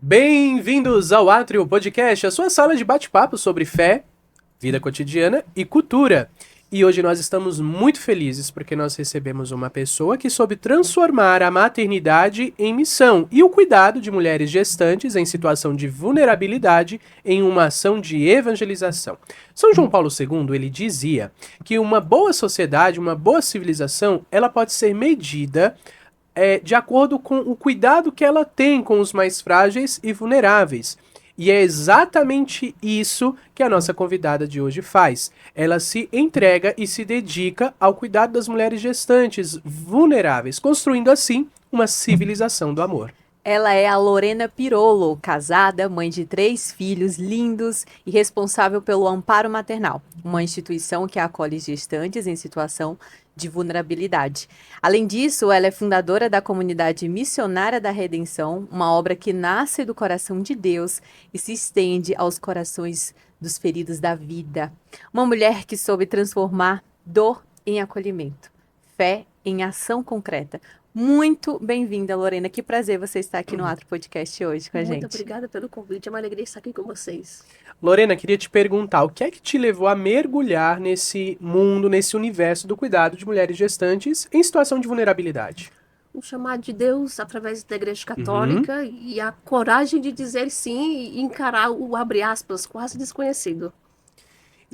Bem-vindos ao Átrio Podcast, a sua sala de bate-papo sobre fé, vida cotidiana e cultura. E hoje nós estamos muito felizes porque nós recebemos uma pessoa que soube transformar a maternidade em missão e o cuidado de mulheres gestantes em situação de vulnerabilidade em uma ação de evangelização. São João Paulo II, ele dizia que uma boa sociedade, uma boa civilização, ela pode ser medida de acordo com o cuidado que ela tem com os mais frágeis e vulneráveis. E é exatamente isso que a nossa convidada de hoje faz. Ela se entrega e se dedica ao cuidado das mulheres gestantes vulneráveis, construindo assim uma civilização do amor. Ela é a Lorena Pirolo, casada, mãe de 3 filhos lindos e responsável pelo Amparo Maternal, uma instituição que acolhe gestantes em situação de vulnerabilidade. Além disso, ela é fundadora da Comunidade Missionária da Redenção, uma obra que nasce do coração de Deus e se estende aos corações dos feridos da vida. Uma mulher que soube transformar dor em acolhimento, fé em ação concreta. Muito bem-vinda, Lorena. Que prazer você estar aqui no Átrio Podcast hoje com a gente. Muito obrigada pelo convite. É uma alegria estar aqui com vocês. Lorena, queria te perguntar, o que é que te levou a mergulhar nesse mundo, nesse universo do cuidado de mulheres gestantes em situação de vulnerabilidade? Um chamado de Deus através da Igreja Católica e a coragem de dizer sim e encarar o, abre aspas, quase desconhecido.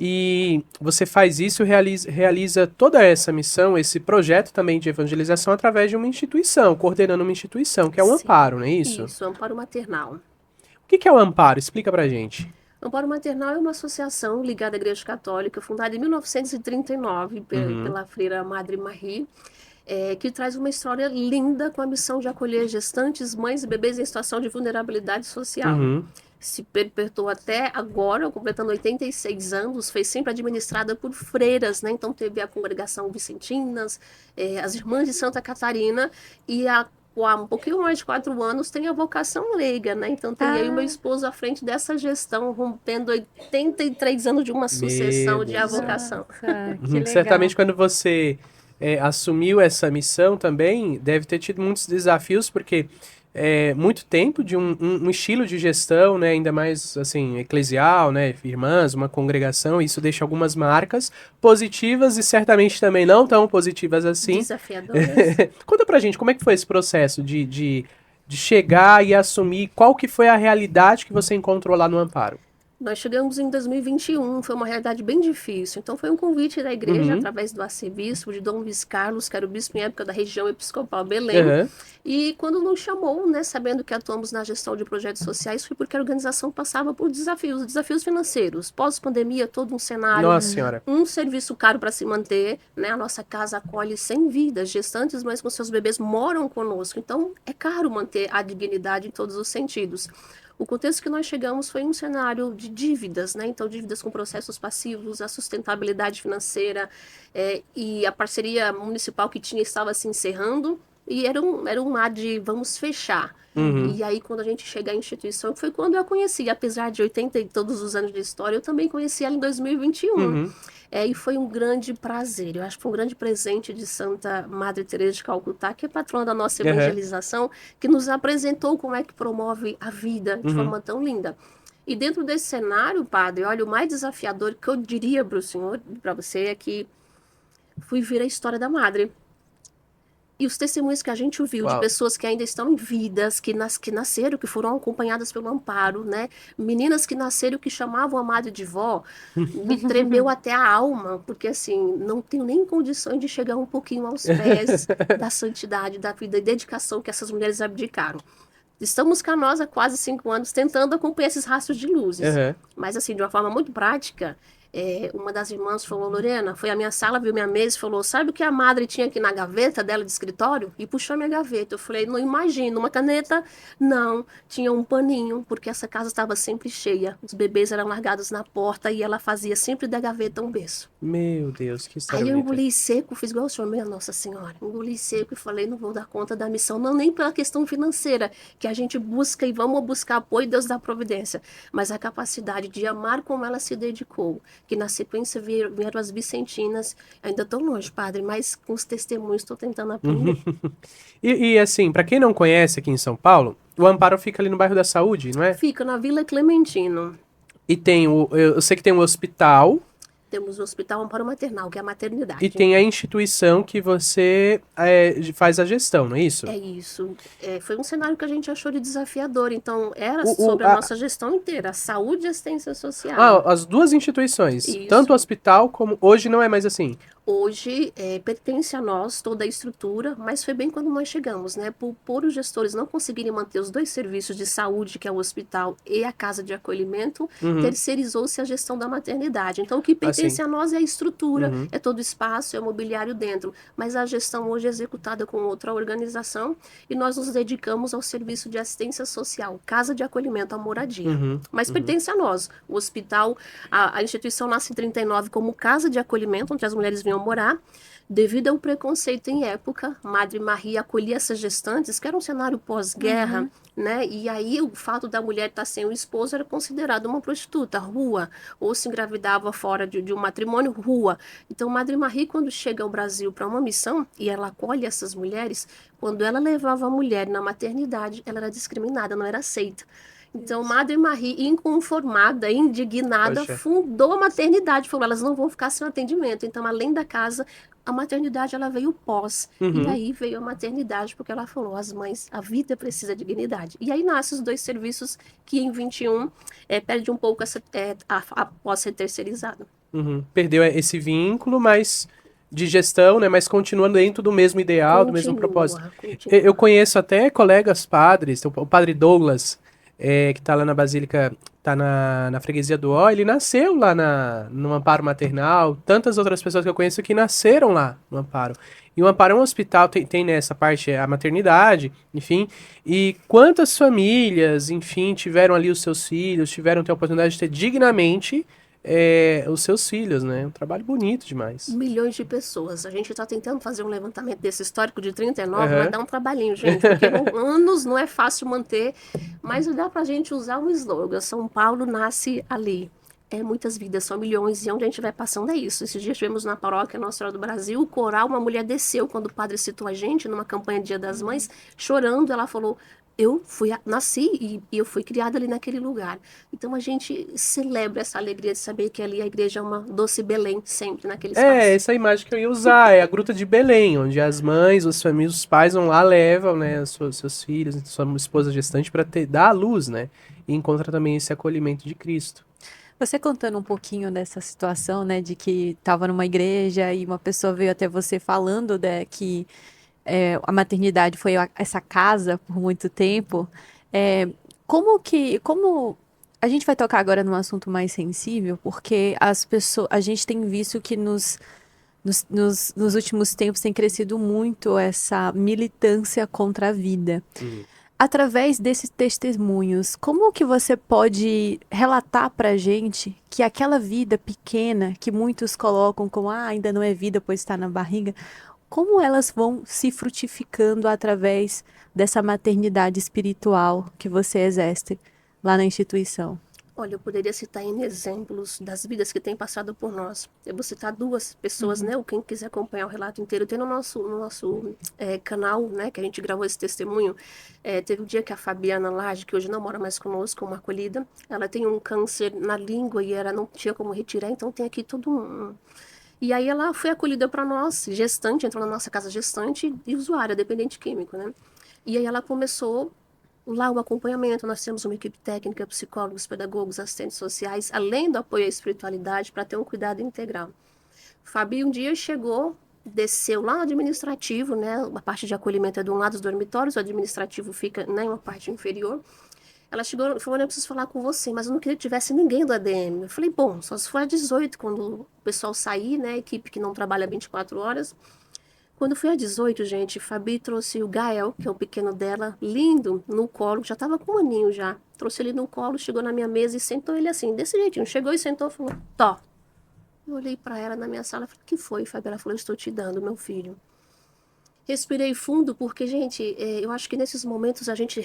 E você faz isso, realiza toda essa missão, esse projeto também de evangelização através de uma instituição, coordenando uma instituição, que é o Amparo, não é isso? Isso, Amparo Maternal. O que é o Amparo? Explica pra gente. Amparo Maternal é uma associação ligada à Igreja Católica, fundada em 1939 pela freira Madre Marie, que traz uma história linda com a missão de acolher gestantes, mães e bebês em situação de vulnerabilidade social. Se perpetuou até agora, completando 86 anos, foi sempre administrada por freiras, né? Então teve a congregação Vicentinas, as Irmãs de Santa Catarina, e há um pouquinho mais de 4 anos tem a vocação leiga, né? Então tem aí o meu esposo à frente dessa gestão, rompendo 83 anos de uma sucessão de avocação. Que legal. Certamente quando você assumiu essa missão também, deve ter tido muitos desafios, porque muito tempo de um estilo de gestão, né, ainda mais assim, eclesial, né, irmãs, uma congregação, isso deixa algumas marcas positivas e certamente também não tão positivas assim. Desafiadoras. Conta pra gente, como é que foi esse processo de chegar e assumir, qual que foi a realidade que você encontrou lá no Amparo? Nós chegamos em 2021, foi uma realidade bem difícil. Então foi um convite da igreja, através do arcebispo, de Dom Luiz Carlos, que era o bispo em época da região episcopal Belém. E quando nos chamou, né, sabendo que atuamos na gestão de projetos sociais, foi porque a organização passava por desafios financeiros. Pós-pandemia, todo um cenário, Nossa Senhora. um serviço caro para se manter, né? A nossa casa acolhe 100 vidas, gestantes, mas com seus bebês moram conosco. Então é caro manter a dignidade em todos os sentidos. O contexto que nós chegamos foi um cenário de dívidas, né? Então, dívidas com processos passivos, a sustentabilidade financeira e a parceria municipal que tinha estava se encerrando. E era um mar de vamos fechar. E aí, quando a gente chega à instituição, foi quando eu a conheci. Apesar de 80 e todos os anos de história, eu também conheci ela em 2021. E foi um grande prazer. Eu acho que foi um grande presente de Santa Madre Teresa de Calcutá, que é patrona da nossa evangelização, que nos apresentou como é que promove a vida de forma tão linda. E dentro desse cenário, padre, olha, o mais desafiador que eu diria para o senhor, para você, é que fui ver a história da Madre. E os testemunhos que a gente ouviu de pessoas que ainda estão em vidas, que nasceram, que foram acompanhadas pelo Amparo, né? Meninas que nasceram, que chamavam a Madre de vó, me tremeu até a alma, porque assim, não tenho nem condições de chegar um pouquinho aos pés da santidade, da vida e dedicação que essas mulheres abdicaram. Estamos cá nós há quase 5 anos tentando acompanhar esses rastros de luzes. Mas assim, de uma forma muito prática, uma das irmãs falou, Lorena, foi à minha sala, viu minha mesa e falou, sabe o que a Madre tinha aqui na gaveta dela de escritório? E puxou a minha gaveta. Eu falei, não imagino, uma caneta? Não, tinha um paninho, porque essa casa estava sempre cheia. Os bebês eram largados na porta e ela fazia sempre da gaveta um berço. Meu Deus, que história Aí eu bonita. engoli seco, fiz igual o senhor, minha Nossa Senhora. Engoli seco e falei, não vou dar conta da missão, não nem pela questão financeira, que a gente busca e vamos buscar apoio, Deus dá providência, mas a capacidade de amar como ela se dedicou, que na sequência vieram as Vicentinas, ainda estou longe, padre, mas com os testemunhos estou tentando aprender. E assim, para quem não conhece aqui em São Paulo, O Amparo fica ali no bairro da Saúde, não é? Fica na Vila Clementino. E tem eu sei que tem um hospital Temos o Hospital Amparo Maternal, que é a maternidade. e tem a instituição que você faz a gestão, não é isso? É isso. Foi um cenário que a gente achou de desafiador. Então, era O- sobre a- a nossa gestão inteira, a saúde e assistência social. As duas instituições, Isso. tanto o hospital como hoje não é mais assim. Hoje pertence a nós toda a estrutura, mas foi bem quando nós chegamos, né? Por os gestores não conseguirem manter os dois serviços de saúde, que é o hospital e a casa de acolhimento, terceirizou-se a gestão da maternidade. Então, o que pertence a nós é a estrutura, é todo o espaço, é o mobiliário dentro. Mas a gestão hoje é executada com outra organização e nós nos dedicamos ao serviço de assistência social, casa de acolhimento, a moradia. Mas pertence a nós. O hospital, a instituição nasce em 39 como casa de acolhimento, onde as mulheres vinham morar. Devido ao preconceito em época, Madre Maria acolhia essas gestantes, que era um cenário pós-guerra, né? E aí o fato da mulher estar sem o esposo era considerado uma prostituta, rua, ou se engravidava fora de um matrimônio, rua. Então Madre Maria, quando chega ao Brasil para uma missão, e ela acolhe essas mulheres, quando ela levava a mulher na maternidade, ela era discriminada, não era aceita. Então, Madre Maria, inconformada, indignada, Poxa. fundou a maternidade. Falou, elas não vão ficar sem atendimento. Então, além da casa, a maternidade, ela veio pós. E aí veio a maternidade, porque ela falou, as mães, a vida precisa de dignidade. E aí nascem os dois serviços que em 21 perde um pouco após ser terceirizado. Perdeu esse vínculo, mas de gestão, né? Mas continua dentro do mesmo ideal, do mesmo propósito. Continua. Eu conheço até colegas padres, o padre Douglas, que tá lá na Basílica, tá na freguesia do Ó, ele nasceu lá no Amparo Maternal, tantas outras pessoas que eu conheço que nasceram lá no Amparo. E o Amparo é um hospital, tem nessa parte a maternidade, enfim, e quantas famílias, enfim, tiveram ali os seus filhos, tiveram ter a oportunidade de ter dignamente os seus filhos, né? Um trabalho bonito demais. Milhões de pessoas. A gente está tentando fazer um levantamento desse histórico de 39, Aham. mas dá um trabalhinho, gente, porque anos não é fácil manter, mas dá para a gente usar um slogan, São Paulo nasce ali. Muitas vidas, são milhões, e onde a gente vai passando é isso. Esses dias tivemos na paróquia Nossa Senhora do Brasil, o coral, uma mulher desceu quando o padre citou a gente, numa campanha Dia das Mães, chorando, ela falou, nasci e eu fui criada ali naquele lugar. Então a gente celebra essa alegria de saber que ali a igreja é uma doce Belém, sempre naquele espaço. Essa imagem que eu ia usar, é a Gruta de Belém, onde as mães, as famílias, os pais vão lá, levam, né, seus filhos, sua esposa gestante para dar a luz, né, e encontra também esse acolhimento de Cristo. Você contando um pouquinho dessa situação, né, de que estava numa igreja e uma pessoa veio até você falando, né, que a maternidade foi essa casa por muito tempo, como a gente vai tocar agora num assunto mais sensível, porque a gente tem visto que nos últimos tempos tem crescido muito essa militância contra a vida. Através desses testemunhos, como que você pode relatar pra gente que aquela vida pequena, que muitos colocam como, ainda não é vida, pois está na barriga, como elas vão se frutificando através dessa maternidade espiritual que você exerce lá na instituição? Olha, eu poderia citar N exemplos das vidas que têm passado por nós. Eu vou citar duas pessoas, né? Ou quem quiser acompanhar o relato inteiro, tem no nosso canal, né? Que a gente gravou esse testemunho. Teve um dia que a Fabiana Lage, que hoje não mora mais conosco, uma acolhida, ela tem um câncer na língua e ela não tinha como retirar, então tem aqui todo um... E aí ela foi acolhida para nós, gestante, entrou na nossa casa gestante e usuária, dependente químico, né? E aí ela começou... Lá o acompanhamento, nós temos uma equipe técnica, psicólogos, pedagogos, assistentes sociais, além do apoio à espiritualidade, para ter um cuidado integral. Fabi um dia chegou, desceu lá no administrativo, né? A parte de acolhimento é de um lado dos dormitórios, o administrativo fica, né, em uma parte inferior. Ela chegou e falou, eu preciso falar com você, mas eu não queria que tivesse ninguém do ADM. Eu falei, bom, só se for às 18, quando o pessoal sair, né? A equipe que não trabalha 24 horas... Quando fui às 18, gente, Fabi trouxe o Gael, que é o pequeno dela, lindo, no colo, já estava com um aninho já. Trouxe ele no colo, chegou na minha mesa e sentou ele assim, desse jeitinho. Chegou e sentou e falou, Tó. Eu olhei para ela na minha sala e falei, o que foi, Fabi? Ela falou, eu estou te dando, meu filho. Respirei fundo, porque, gente, eu acho que nesses momentos a gente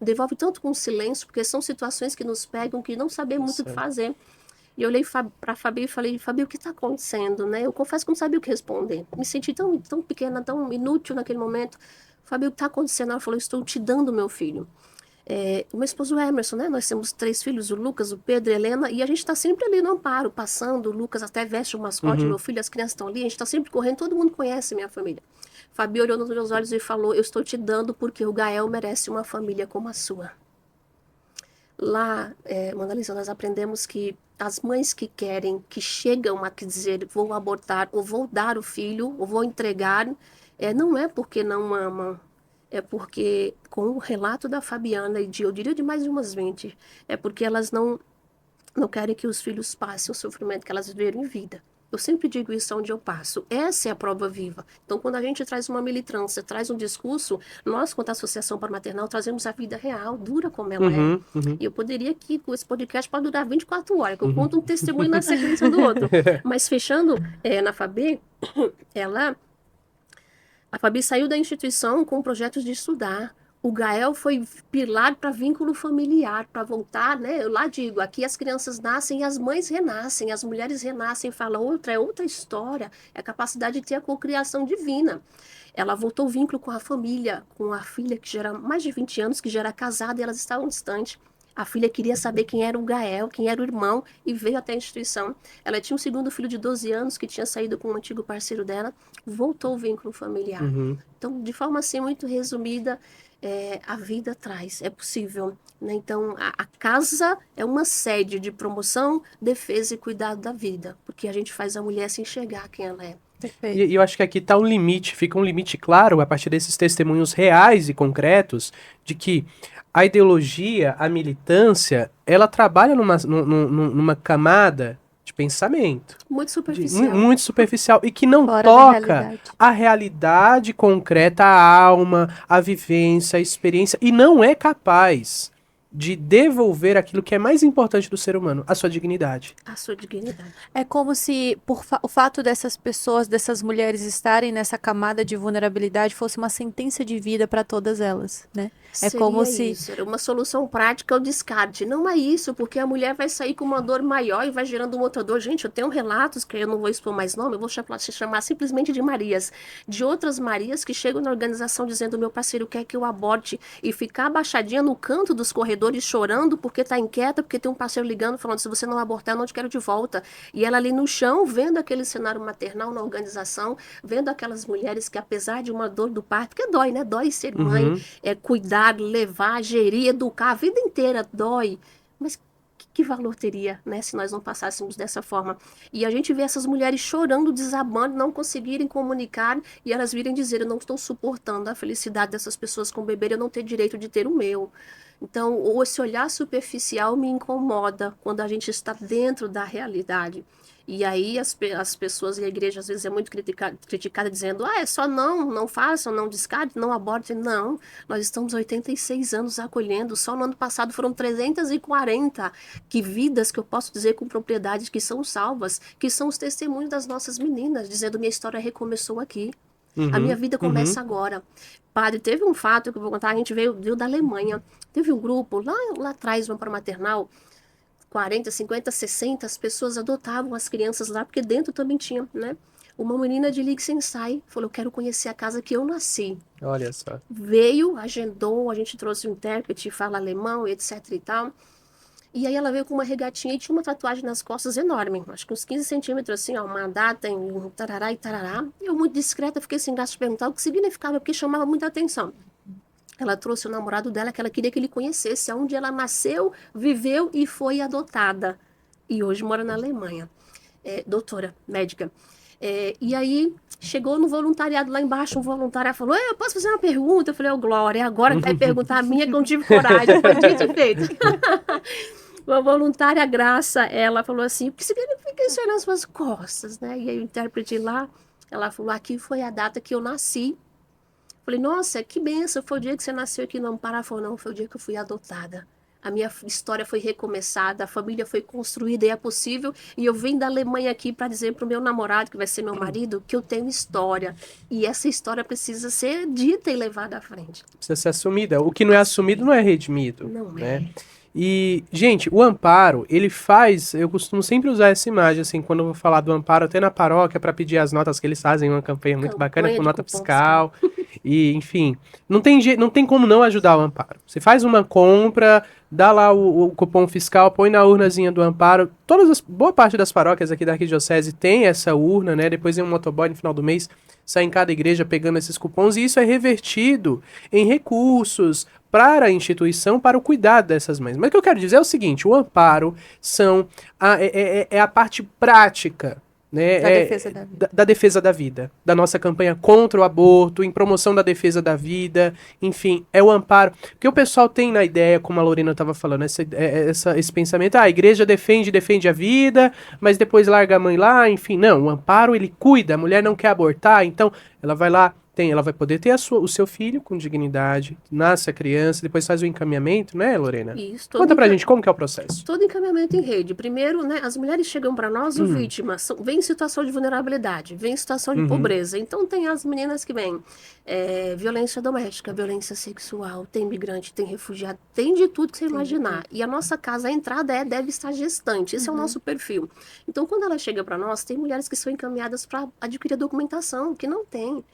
devolve tanto com silêncio, porque são situações que nos pegam que não sabemos muito o que fazer. E eu olhei para a Fabi e falei, Fabi, o que está acontecendo, né? Eu confesso que não sabia o que responder. Me senti tão pequena, tão inútil naquele momento. Fabi, o que está acontecendo? Ela falou, estou te dando meu filho. O meu esposo Emerson, né? Nós temos 3 filhos, o Lucas, o Pedro, a Helena, e a gente está sempre ali no amparo, passando. O Lucas até veste o mascote, meu filho, as crianças estão ali, a gente está sempre correndo, todo mundo conhece minha família. Fabi olhou nos meus olhos e falou: eu estou te dando porque o Gael merece uma família como a sua. Lá, Mona Lisa, nós aprendemos que as mães que querem, que chegam a dizer vou abortar, ou vou dar o filho, ou vou entregar, não é porque não amam, é porque, com o relato da Fabiana e eu diria de mais de umas 20, é porque elas não querem que os filhos passem o sofrimento que elas viveram em vida. Eu sempre digo isso onde eu passo. Essa é a prova viva. Então, quando a gente traz uma militância, traz um discurso, nós, quanto Associação para Maternal, trazemos a vida real, dura como ela é. E eu poderia aqui, com esse podcast, pode durar 24 horas, que eu conto um testemunho na sequência do outro. Mas fechando, na Fabi, a Fabi saiu da instituição com projetos de estudar. O Gael foi pilar para vínculo familiar, para voltar, né? Eu lá digo, aqui as crianças nascem e as mães renascem, as mulheres renascem, fala outra história, é a capacidade de ter a cocriação divina. Ela voltou o vínculo com a família, com a filha que já era mais de 20 anos, que já era casada e elas estavam distantes. A filha queria saber quem era o Gael, quem era o irmão, e veio até a instituição. Ela tinha um segundo filho de 12 anos, que tinha saído com um antigo parceiro dela, voltou o vínculo familiar. Então, de forma assim, muito resumida, a vida traz, é possível. Né? Então, a casa é uma sede de promoção, defesa e cuidado da vida, porque a gente faz a mulher se enxergar quem ela é. E eu acho que aqui tá um limite, fica um limite claro, a partir desses testemunhos reais e concretos, de que a ideologia, a militância, ela trabalha numa camada de pensamento. Muito superficial. Muito superficial. E que não Fora toca a realidade concreta, a alma, a vivência, a experiência. E não é capaz de devolver aquilo que é mais importante do ser humano, a sua dignidade. A sua dignidade. É como se o fato dessas pessoas, dessas mulheres estarem nessa camada de vulnerabilidade fosse uma sentença de vida para todas elas, né? É como se isso, era uma solução prática ao descarte. Não é isso, porque a mulher vai sair com uma dor maior e vai gerando uma outra dor. Gente, eu tenho relatos, que eu não vou expor mais nome, eu vou chamar simplesmente de Marias. De outras Marias que chegam na organização dizendo: meu parceiro quer que eu aborte, e ficar abaixadinha no canto dos corredores chorando porque tá inquieta, porque tem um parceiro ligando falando: se você não abortar, eu não te quero de volta. E ela ali no chão, vendo aquele cenário maternal na organização, vendo aquelas mulheres que, apesar de uma dor do parto, que dói, né? Dói ser mãe, cuidar, levar, gerir, educar, a vida inteira dói. Mas que valor teria, né, se nós não passássemos dessa forma? E a gente vê essas mulheres chorando, desabando, não conseguirem comunicar, e elas virem dizer: eu não estou suportando a felicidade dessas pessoas com o bebê, eu não tenho direito de ter o meu. Então, esse olhar superficial me incomoda quando a gente está dentro da realidade. E aí as pessoas e a igreja às vezes é muito criticada dizendo: é só não façam, não descartem, não abortem. Não, nós estamos 86 anos acolhendo, só no ano passado foram 340 vidas que eu posso dizer com propriedade que são salvas, que são os testemunhos das nossas meninas, dizendo: minha história recomeçou aqui. A minha vida começa agora. Padre, teve um fato que eu vou contar, a gente veio da Alemanha. Teve um grupo lá atrás, uma para maternal, 40, 50, 60, as pessoas adotavam as crianças lá, porque dentro também tinha, né? Uma menina de Liechtenstein falou: eu quero conhecer a casa que eu nasci. Olha só. Veio, agendou, a gente trouxe um intérprete, fala alemão, etc e tal. E aí ela veio com uma regatinha e tinha uma tatuagem nas costas enorme, acho que uns 15 centímetros, assim, ó, uma data em tarará e tarará. Eu, muito discreta, fiquei sem graça de perguntar o que significava, porque chamava muita atenção. Ela trouxe o namorado dela, que ela queria que ele conhecesse, onde ela nasceu, viveu e foi adotada. E hoje mora na Alemanha. Doutora, médica. E aí, chegou no voluntariado lá embaixo, um voluntário falou: eu posso fazer uma pergunta? Eu falei: Glória, agora que vai perguntar a minha, que eu não tive coragem. Foi dito e feito. Uma voluntária, Graça, ela falou assim: o que significa isso aí nas suas costas, né? E aí o intérprete lá, ela falou: aqui foi a data que eu nasci. Falei: nossa, que benção, foi o dia que você nasceu aqui no Amparo? Ela falou: não, foi o dia que eu fui adotada. A minha história foi recomeçada, a família foi construída e é possível. E eu vim da Alemanha aqui para dizer para o meu namorado, que vai ser meu marido, que eu tenho história. E essa história precisa ser dita e levada à frente. Precisa ser assumida. O que não é assumido não é redimido. Não né? E, gente, o Amparo, ele faz... Eu costumo sempre usar essa imagem, assim, quando eu vou falar do Amparo, até na paróquia, para pedir as notas que eles fazem, uma campanha muito bacana com nota fiscal. E, enfim, não tem como não ajudar o Amparo. Você faz uma compra, dá lá o cupom fiscal, põe na urnazinha do Amparo. Boa parte das paróquias aqui da Arquidiocese tem essa urna, né? Depois tem um motoboy no final do mês, sai em cada igreja pegando esses cupons, e isso é revertido em recursos para a instituição, para o cuidado dessas mães. Mas o que eu quero dizer é o seguinte, o Amparo é a parte prática, né, Da defesa da vida. da defesa da vida, da nossa campanha contra o aborto, em promoção da defesa da vida, enfim, é o Amparo. Porque o pessoal tem na ideia, como a Lorena estava falando, esse pensamento, a igreja defende a vida, mas depois larga a mãe lá, enfim, não, o Amparo ele cuida, a mulher não quer abortar, então ela vai lá, ela vai poder ter o seu filho com dignidade, nasce a criança, depois faz o encaminhamento, né, Lorena? Isso, Conta pra gente como que é o processo. todo encaminhamento em rede. Primeiro, né, as mulheres chegam para nós, vítimas, vem em situação de vulnerabilidade, vem em situação de pobreza. Então, tem as meninas que vêm violência doméstica, violência sexual, tem migrante, tem refugiado, tem de tudo que você imaginar. E a nossa casa, a entrada deve estar gestante. Esse é o nosso perfil. Então, quando ela chega para nós, tem mulheres que são encaminhadas para adquirir a documentação, que não tem.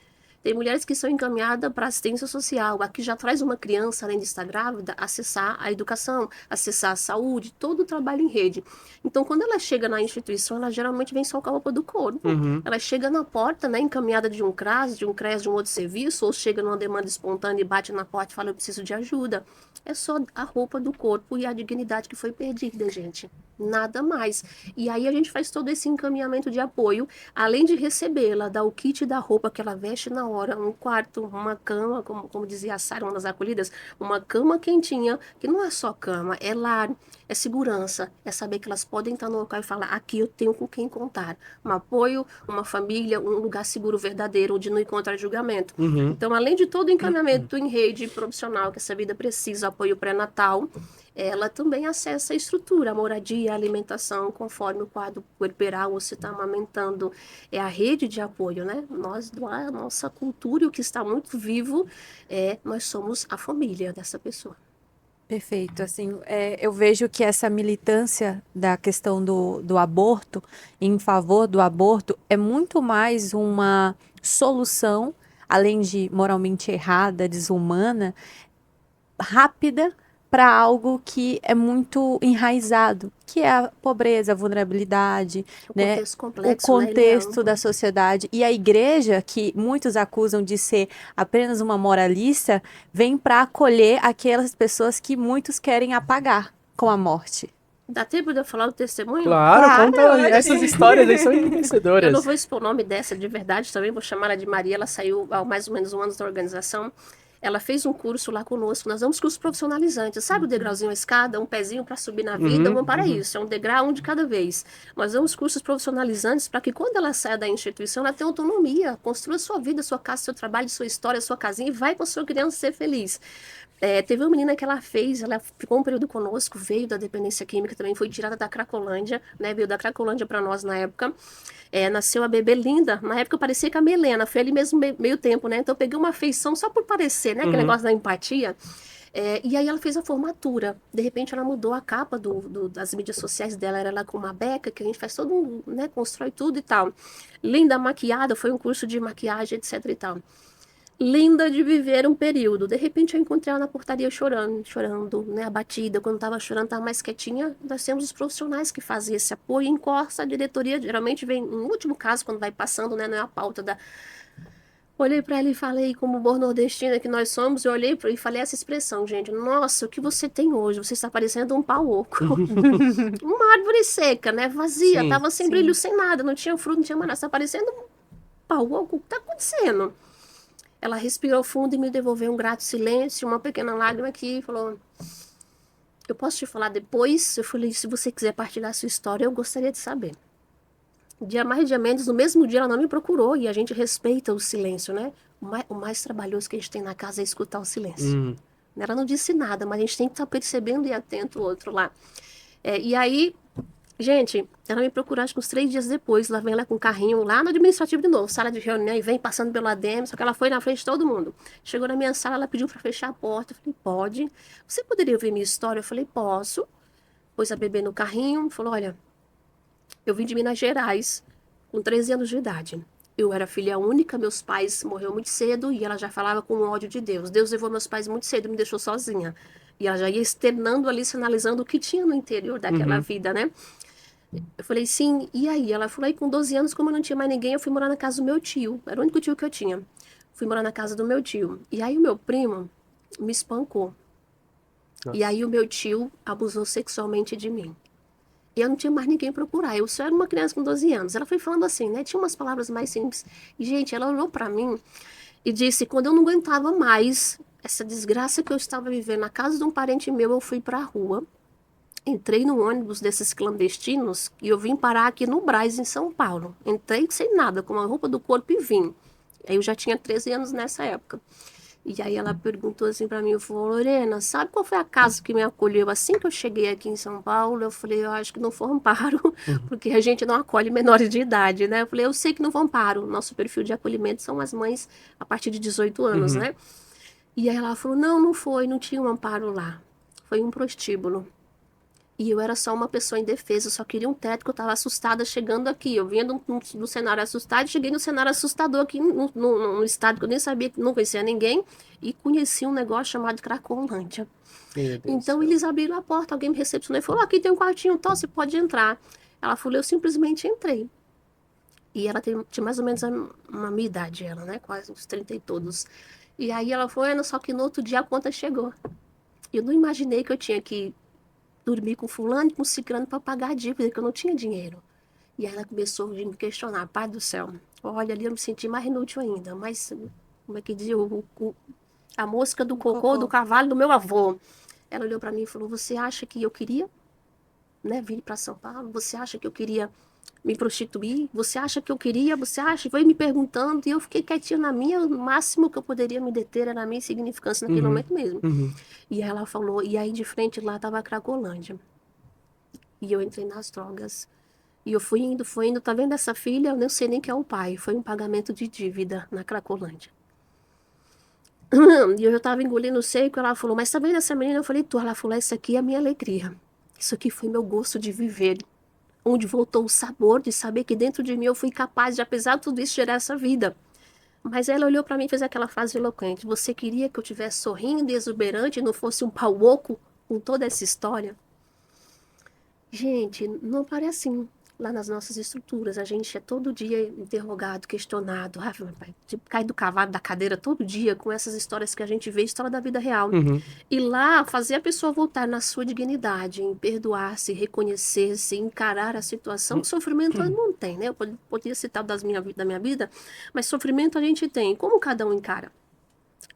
Tem mulheres que são encaminhadas para assistência social. Aqui já traz uma criança, além de estar grávida, acessar a educação, acessar a saúde, todo o trabalho em rede. Então, quando ela chega na instituição, ela geralmente vem só com a roupa do corpo. Ela chega na porta, né, encaminhada de um CRAS, de um outro serviço, ou chega numa demanda espontânea e bate na porta e fala, eu preciso de ajuda. É só a roupa do corpo e a dignidade que foi perdida, gente. Nada mais. E aí a gente faz todo esse encaminhamento de apoio, além de recebê-la, dar o kit da roupa que ela veste na hora, um quarto, uma cama, como dizia a Sara, uma das acolhidas, uma cama quentinha, que não é só cama, é lar, é segurança, é saber que elas podem estar no local e falar, aqui eu tenho com quem contar. Um apoio, uma família, um lugar seguro verdadeiro, onde não encontra julgamento. Então, além de todo o encaminhamento em rede profissional que essa vida precisa, apoio pré-natal, ela também acessa a estrutura, a moradia, a alimentação, conforme o quadro puerperal, ou se está amamentando. É a rede de apoio, né? A nossa cultura, o que está muito vivo, nós somos a família dessa pessoa. Perfeito, assim, eu vejo que essa militância da questão do aborto, em favor do aborto, é muito mais uma solução, além de moralmente errada, desumana, rápida, para algo que é muito enraizado, que é a pobreza, a vulnerabilidade, O né? contexto complexo, O né? contexto da sociedade. E a igreja, que muitos acusam de ser apenas uma moralista, vem para acolher aquelas pessoas que muitos querem apagar com a morte. Dá tempo de eu falar o testemunho? Claro, conta hoje. essas histórias aí, são Eu enriquecedoras. não vou expor o nome dessa de verdade também, vou chamar ela de Maria. Ela saiu há mais ou menos um ano da organização. Ela fez um curso lá conosco. Nós damos cursos profissionalizantes. Sabe o degrauzinho, a escada, um pezinho para subir na vida? Vamos para isso. É um degrau, um de cada vez. Nós damos cursos profissionalizantes para que quando ela saia da instituição, ela tenha autonomia, construa sua vida, sua casa, seu trabalho, sua história, sua casinha e vai com a sua criança ser feliz. Teve uma menina que ela ficou um período conosco, veio da dependência química, também foi tirada da Cracolândia, né? Veio da Cracolândia para nós na época. Nasceu a bebê linda. Na época eu parecia com a Melena, foi ali mesmo meio tempo, né? Então eu peguei uma afeição só por parecer, né? Aquele negócio da empatia. E aí ela fez a formatura. De repente ela mudou a capa das mídias sociais dela, era ela com uma beca, que a gente faz todo um, né? Constrói tudo e tal. Linda, maquiada, foi um curso de maquiagem, etc e tal. Linda de viver um período. De repente eu encontrei ela na portaria chorando, né, abatida. Quando estava chorando, estava mais quietinha. Nós temos os profissionais que fazem esse apoio. Encosta a diretoria, geralmente vem, no último caso, quando vai passando, né, não é a pauta da... Olhei para ela e falei, como boa nordestina que nós somos, eu olhei e falei essa expressão, gente. Nossa, o que você tem hoje? Você está parecendo um pau oco. Uma árvore seca, né, vazia. Sim, Tava sem brilho, sem nada. Não tinha fruto, não tinha mais nada. Você está parecendo um pau oco. O que está acontecendo? Ela respirou fundo e me devolveu um grato silêncio, uma pequena lágrima aqui e falou, eu posso te falar depois? Eu falei, se você quiser partilhar a sua história, eu gostaria de saber. Dia mais, dia menos, no mesmo dia ela não me procurou e a gente respeita o silêncio, né? O mais trabalhoso que a gente tem na casa é escutar o silêncio. Ela não disse nada, mas a gente tem que estar percebendo e atento o outro lá. E aí... Gente, ela me procurou acho que uns 3 dias depois, lá vem ela com o carrinho lá no administrativo de novo, sala de reunião, e vem passando pelo ADM, só que ela foi na frente de todo mundo. Chegou na minha sala, ela pediu para fechar a porta, eu falei, pode. Você poderia ouvir minha história? Eu falei, posso. Pôs a bebê no carrinho, falou, olha, eu vim de Minas Gerais, com 13 anos de idade. Eu era filha única, meus pais morreram muito cedo e ela já falava com ódio de Deus. Deus levou meus pais muito cedo, me deixou sozinha. E ela já ia externando ali, sinalizando o que tinha no interior daquela vida, né? Eu falei, sim, e aí? Ela falou, aí com 12 anos, como eu não tinha mais ninguém, eu fui morar na casa do meu tio. Era o único tio que eu tinha. Fui morar na casa do meu tio. E aí o meu primo me espancou. Nossa. E aí o meu tio abusou sexualmente de mim. E eu não tinha mais ninguém pra procurar. Eu só era uma criança com 12 anos. Ela foi falando assim, né? Tinha umas palavras mais simples. E, gente, ela olhou pra mim e disse, quando eu não aguentava mais essa desgraça que eu estava vivendo na casa de um parente meu, eu fui pra rua. Entrei no ônibus desses clandestinos e eu vim parar aqui no Brás, em São Paulo. Entrei sem nada, com a roupa do corpo e vim. Aí eu já tinha 13 anos nessa época. E aí ela perguntou assim pra mim, eu falei, Lorena, sabe qual foi a casa que me acolheu assim que eu cheguei aqui em São Paulo? Eu falei, eu acho que não foi Amparo, porque a gente não acolhe menores de idade, né? Eu falei, eu sei que não foi Amparo, nosso perfil de acolhimento são as mães a partir de 18 anos, né? E aí ela falou, não, não foi, não tinha um amparo lá, foi um prostíbulo. E eu era só uma pessoa indefesa, eu só queria um teto, que eu estava assustada chegando aqui. Eu vinha do cenário assustado, cheguei no cenário assustador aqui no estado que eu nem sabia, que não conhecia ninguém, e conheci um negócio chamado Cracolândia. Meu Deus do Então céu. eles abriram a porta, alguém me recepcionou e falou: aqui tem um quartinho, tal, você pode entrar. Ela falou, eu simplesmente entrei. E ela tinha mais ou menos a minha idade, ela, né? Quase uns 30 e todos. E aí ela falou, Ana, só que no outro dia a conta chegou. Eu não imaginei que eu tinha que dormir com fulano e com ciclano para pagar a dívida, que eu não tinha dinheiro. E aí ela começou a me questionar, pai do céu, olha ali eu me senti mais inútil ainda, mas como é que diz, a mosca do cocô do cavalo do meu avô. Ela olhou para mim e falou, você acha que eu queria, né, vir para São Paulo? Você acha que eu queria me prostituir? Você acha que eu queria? Você acha? Foi me perguntando e eu fiquei quietinha na minha, o máximo que eu poderia me deter era a minha insignificância naquele momento mesmo. E ela falou, e aí de frente lá estava a Cracolândia. E eu entrei nas drogas. E eu fui indo, tá vendo essa filha? Eu não sei nem quem é o pai. Foi um pagamento de dívida na Cracolândia. E eu já tava engolindo seco, ela falou, mas tá vendo essa menina? Eu falei, ela falou, essa aqui é a minha alegria. Isso aqui foi meu gosto de viver. Onde voltou o sabor de saber que dentro de mim eu fui capaz de, apesar de tudo isso, gerar essa vida. Mas ela olhou para mim e fez aquela frase eloquente. Você queria que eu tivesse sorrindo e exuberante e não fosse um pau oco com toda essa história? Gente, não parece assim. Lá nas nossas estruturas, a gente é todo dia interrogado, questionado. Ah, meu pai, tipo, cai do cavalo, da cadeira todo dia com essas histórias que a gente vê, história da vida real. E lá, fazer a pessoa voltar na sua dignidade, em perdoar-se, reconhecer-se, encarar a situação. Sofrimento todo mundo tem, né? Eu poderia citar da minha vida, mas sofrimento a gente tem. Como cada um encara?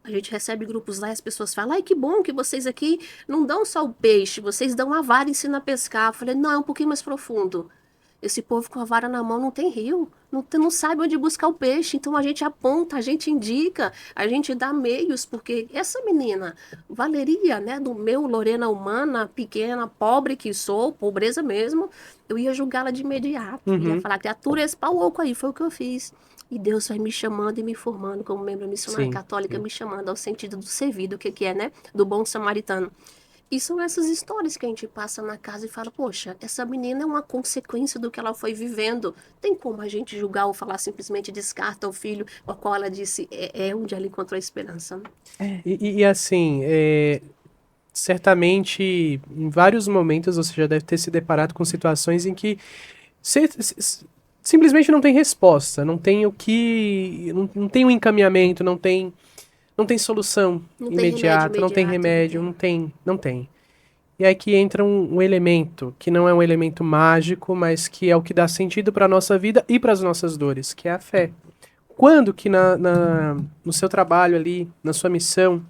A gente recebe grupos lá e as pessoas falam, ai, que bom que vocês aqui não dão só o peixe, vocês dão a vara e ensinam a pescar. Eu falei, não, é um pouquinho mais profundo. Esse povo com a vara na mão não tem rio, não sabe onde buscar o peixe. Então a gente aponta, a gente indica, a gente dá meios, porque essa menina valeria, né, do meu Lorena humana, pequena, pobre que sou, pobreza mesmo, eu ia julgá-la de imediato. Ia falar, criatura, esse pau oco aí, foi o que eu fiz. E Deus vai me chamando e me formando como membro missionária Sim, católica, sim. me chamando ao sentido do servir, do que é, né? Do bom samaritano. E são essas histórias que a gente passa na casa e fala, poxa, essa menina é uma consequência do que ela foi vivendo. Tem como a gente julgar ou falar simplesmente descarta o filho, o qual ela disse é onde ela encontrou a esperança. E assim, certamente, em vários momentos você já deve ter se deparado com situações em que simplesmente não tem resposta, não tem o que, não tem um encaminhamento, não tem solução Não tem remédio imediata, não tem imediato, remédio, não tem. E aí que entra um elemento, que não é um elemento mágico, mas que é o que dá sentido para a nossa vida e para as nossas dores, que é a fé. Quando que no seu trabalho ali, na sua missão,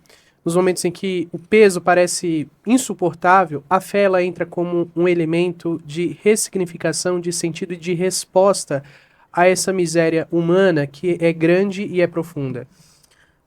nos momentos em que o peso parece insuportável, a fé ela entra como um elemento de ressignificação, de sentido e de resposta a essa miséria humana que é grande e é profunda.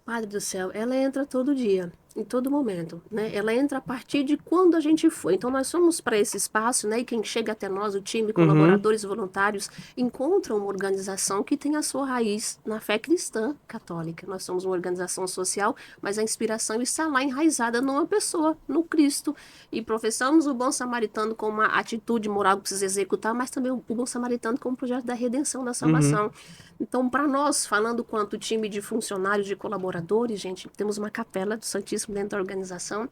Padre do céu, ela entra todo dia. Em todo momento, né? Ela entra a partir de quando a gente foi. Então, nós somos para esse espaço, né? E quem chega até nós, o time, colaboradores, voluntários, encontra uma organização que tem a sua raiz na fé cristã católica. Nós somos uma organização social, mas a inspiração está lá enraizada numa pessoa, no Cristo. E professamos o bom samaritano como uma atitude moral que precisa executar, mas também o bom samaritano como um projeto da redenção, da salvação. Então, para nós, falando quanto time de funcionários, de colaboradores, gente, temos uma capela do Santíssimo dentro da organização.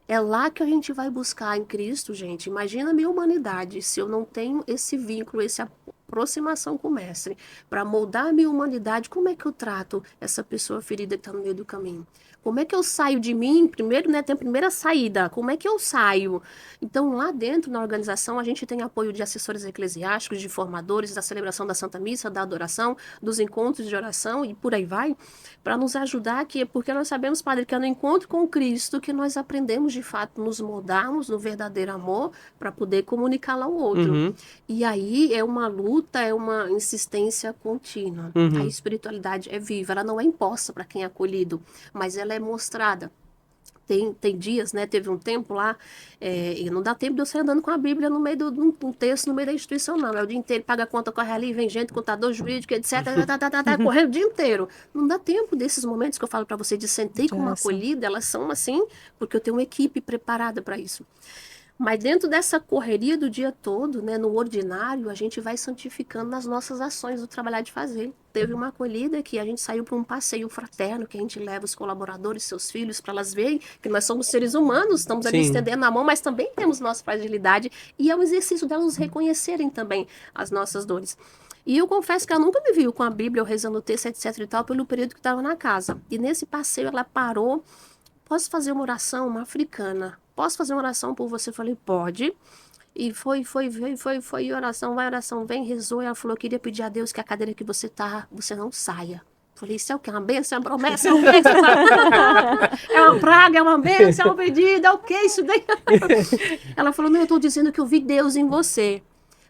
É lá que a gente vai buscar em Cristo, gente. Imagina a minha humanidade, se eu não tenho esse vínculo, essa aproximação com o Mestre, para moldar a minha humanidade, como é que eu trato essa pessoa ferida que está no meio do caminho? Como é que eu saio de mim? Primeiro, né, tem a primeira saída. Como é que eu saio? Então, lá dentro, na organização, a gente tem apoio de assessores eclesiásticos, de formadores, da celebração da Santa Missa, da adoração, dos encontros de oração e por aí vai, para nos ajudar aqui, porque nós sabemos, Padre, que é no encontro com Cristo que nós aprendemos, de fato, nos moldarmos no verdadeiro amor para poder comunicar ao outro. E aí é uma luta, é uma insistência contínua. A espiritualidade é viva, ela não é imposta para quem é acolhido, mas ela é mostrada. Tem dias, né? Teve um tempo lá, e não dá tempo de eu sair andando com a Bíblia no meio de um texto, no meio da instituição, não. É o dia inteiro, paga a conta, corre ali, vem gente, contador jurídico, etc. Correndo o dia inteiro. Não dá tempo desses momentos que eu falo para você de sentir com uma acolhida, elas são assim, porque eu tenho uma equipe preparada para isso. Mas dentro dessa correria do dia todo, né, no ordinário, a gente vai santificando nas nossas ações do trabalhar de fazer. Teve uma acolhida que a gente saiu para um passeio fraterno, que a gente leva os colaboradores, seus filhos, para elas verem que nós somos seres humanos, estamos ali estendendo a mão, mas também temos nossa fragilidade. E é um exercício delas reconhecerem também as nossas dores. E eu confesso que ela nunca me viu com a Bíblia, ou rezando o texto, etc e tal, pelo período que estava na casa. E nesse passeio ela parou. Posso fazer uma oração, uma africana? Posso fazer uma oração por você? Eu falei, pode. E foi, oração, vai, oração, vem, rezou. E ela falou, eu queria pedir a Deus que a cadeira que você tá, você não saia. Eu falei, isso é o quê? Uma bênção, é uma promessa, é uma bênção. É uma praga, é uma bênção, é uma pedida, é o quê isso daí? Ela falou, não, eu estou dizendo que eu vi Deus em você.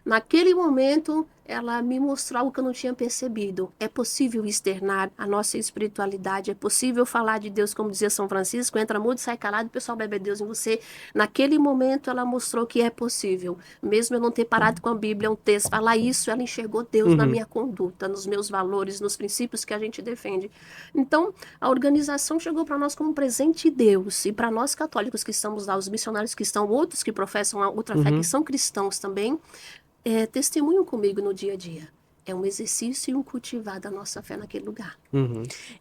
Naquele momento, ela me mostrou algo que eu não tinha percebido. É possível externar a nossa espiritualidade, é possível falar de Deus, como dizia São Francisco, entra mudo e sai calado, o pessoal bebe Deus em você. Naquele momento, ela mostrou que é possível. Mesmo eu não ter parado com a Bíblia, um texto, falar isso, ela enxergou Deus na minha conduta, nos meus valores, nos princípios que a gente defende. Então, a organização chegou para nós como um presente de Deus. E para nós católicos que estamos lá, os missionários que estão, outros que professam a outra fé, que são cristãos também, testemunham comigo no dia a dia. É um exercício e um cultivar da nossa fé naquele lugar.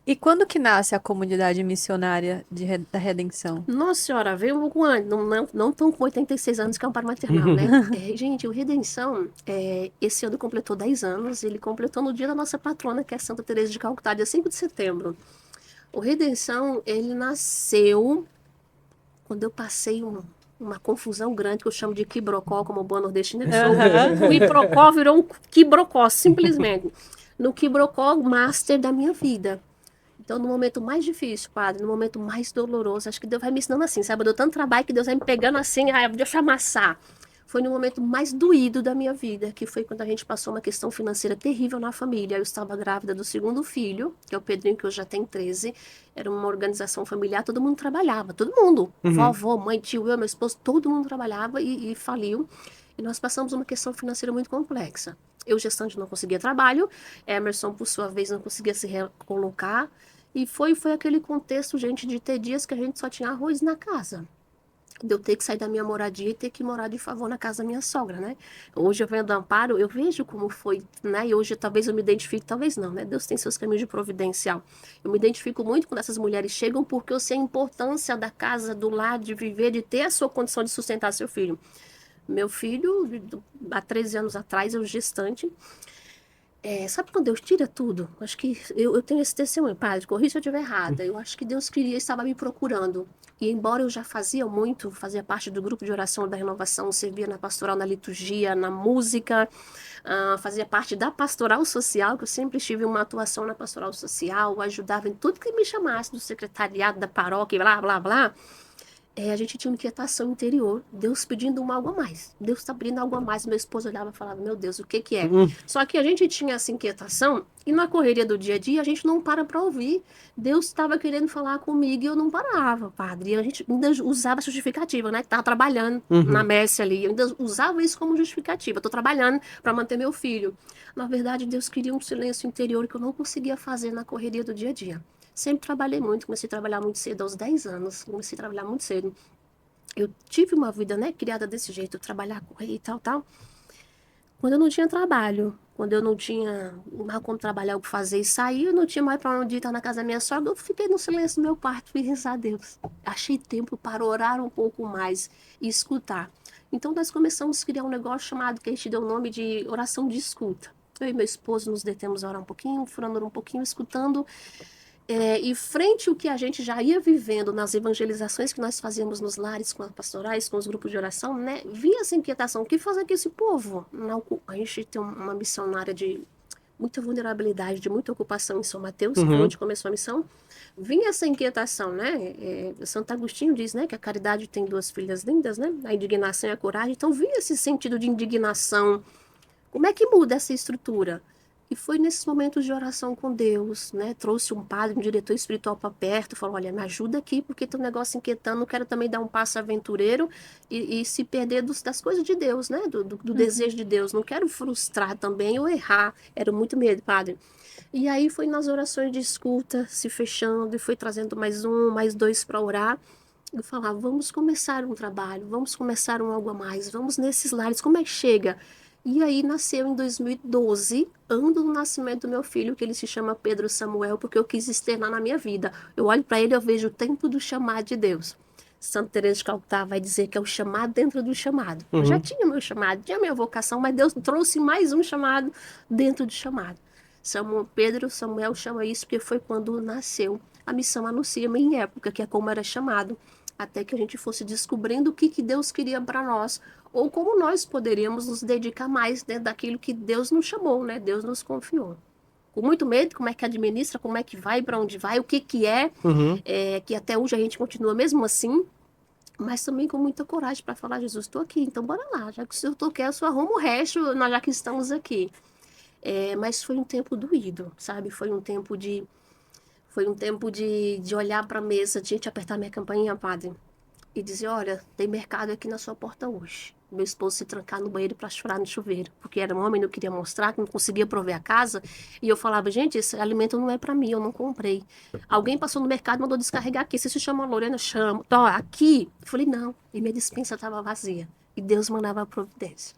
E quando que nasce a comunidade missionária da Redenção? Nossa Senhora, veio um pouco antes, não tão com 86 anos que é um amparo maternal, né? Gente, o Redenção, esse ano completou 10 anos, ele completou no dia da nossa patrona, que é Santa Teresa de Calcutá, dia 5 de setembro. O Redenção, ele nasceu quando eu passei uma confusão grande, que eu chamo de quibrocó, como boa nordestina que sou. O iprocó virou um quibrocó, simplesmente. No quibrocó master da minha vida. Então, no momento mais difícil, Padre, no momento mais doloroso, acho que Deus vai me ensinando assim, sabe? Eu dou tanto trabalho que Deus vai me pegando assim, deixa eu amassar. Foi no momento mais doído da minha vida, que foi quando a gente passou uma questão financeira terrível na família. Eu estava grávida do segundo filho, que é o Pedrinho, que hoje já tem 13. Era uma organização familiar, todo mundo trabalhava, todo mundo. Vovó, mãe, tio, eu, meu esposo, todo mundo trabalhava e faliu. E nós passamos uma questão financeira muito complexa. Eu, gestante, não conseguia trabalho. Emerson, por sua vez, não conseguia se recolocar. E foi aquele contexto, gente, de ter dias que a gente só tinha arroz na casa. De eu ter que sair da minha moradia e ter que morar de favor na casa da minha sogra, né? Hoje eu venho do Amparo, eu vejo como foi, né? E hoje talvez eu me identifique, talvez não, né? Deus tem seus caminhos de providencial. Eu me identifico muito quando essas mulheres chegam porque eu sei a importância da casa, do lar, de viver, de ter a sua condição de sustentar seu filho. Meu filho, há 13 anos atrás, eu gestante, sabe quando Deus tira tudo? Acho que eu tenho esse testemunho, Padre, corrija se eu estiver errada. Eu acho que Deus queria, estava me procurando. E embora eu já fazia muito, fazia parte do grupo de oração da renovação, servia na pastoral, na liturgia, na música, fazia parte da pastoral social, que eu sempre tive uma atuação na pastoral social, ajudava em tudo que me chamasse, do secretariado, da paróquia, blá, blá, blá. a gente tinha uma inquietação interior, Deus pedindo algo a mais. Deus está pedindo algo a mais. Meu esposo olhava e falava, meu Deus, o que que é? Só que a gente tinha essa inquietação e na correria do dia a dia a gente não para ouvir. Deus estava querendo falar comigo e eu não parava, padre. E a gente ainda usava justificativa, né? Que estava trabalhando na messe ali. Eu ainda usava isso como justificativa. Estou trabalhando para manter meu filho. Na verdade, Deus queria um silêncio interior que eu não conseguia fazer na correria do dia a dia. Sempre trabalhei muito, comecei a trabalhar muito cedo, aos 10 anos, comecei a trabalhar muito cedo. Eu tive uma vida, né, criada desse jeito, trabalhar, correr e tal. Quando eu não tinha trabalho, quando eu não tinha mais como trabalhar, o que fazer e sair, eu não tinha mais para onde ir, estar na casa da minha sogra, eu fiquei no silêncio do meu quarto e rezar a Deus. Achei tempo para orar um pouco mais e escutar. Então nós começamos a criar um negócio chamado, que a gente deu o nome de oração de escuta. Eu e meu esposo nos detemos a orar um pouquinho, furando um pouquinho, escutando. E frente ao que a gente já ia vivendo nas evangelizações que nós fazíamos nos lares, com as pastorais, com os grupos de oração, né? Vinha essa inquietação, o que fazer com esse povo? A gente tem uma missão na área de muita vulnerabilidade, de muita ocupação em São Mateus, onde começou a missão. Vinha essa inquietação, né? Santo Agostinho diz, né, que a caridade tem duas filhas lindas, né? A indignação e a coragem. Então vinha esse sentido de indignação. Como é que muda essa estrutura? E foi nesses momentos de oração com Deus, né? Trouxe um padre, um diretor espiritual para perto, falou, olha, me ajuda aqui, porque tem um negócio inquietando, não quero também dar um passo aventureiro e se perder das coisas de Deus, né? Do desejo de Deus. Não quero frustrar também ou errar. Era muito medo, padre. E aí foi nas orações de escuta, se fechando, e foi trazendo mais um, mais dois para orar. Eu falava, vamos começar um trabalho, vamos começar um algo a mais, vamos nesses lares, como é que chega? E aí nasceu em 2012, ano do nascimento do meu filho, que ele se chama Pedro Samuel, porque eu quis externar na minha vida. Eu olho para ele e eu vejo o tempo do chamado de Deus. Santa Teresa de Calcutá vai dizer que é o chamado dentro do chamado. Eu já tinha meu chamado, tinha minha vocação, mas Deus trouxe mais um chamado dentro do chamado. Pedro Samuel chama isso porque foi quando nasceu. A missão anuncia-me em época, que é como era chamado, até que a gente fosse descobrindo o que Deus queria para nós, ou como nós poderíamos nos dedicar mais, né, daquilo que Deus nos chamou, né, Deus nos confiou. Com muito medo, como é que administra, como é que vai, para onde vai, o que é, que até hoje a gente continua mesmo assim, mas também com muita coragem para falar, Jesus, estou aqui, então bora lá, já que o Senhor quer, o Senhor arruma o resto, nós já que estamos aqui. Mas foi um tempo doído, sabe? Foi um tempo de olhar para a mesa, de gente apertar minha campainha, padre, e dizer, olha, tem mercado aqui na sua porta hoje. Meu esposo se trancar no banheiro para chorar no chuveiro, porque era um homem, não queria mostrar, que não conseguia prover a casa. E eu falava, gente, esse alimento não é para mim, eu não comprei. Alguém passou no mercado e mandou descarregar aqui. Você se chama Lorena? Chama. Então, aqui. Eu falei, não. E minha despensa estava vazia. E Deus mandava a providência.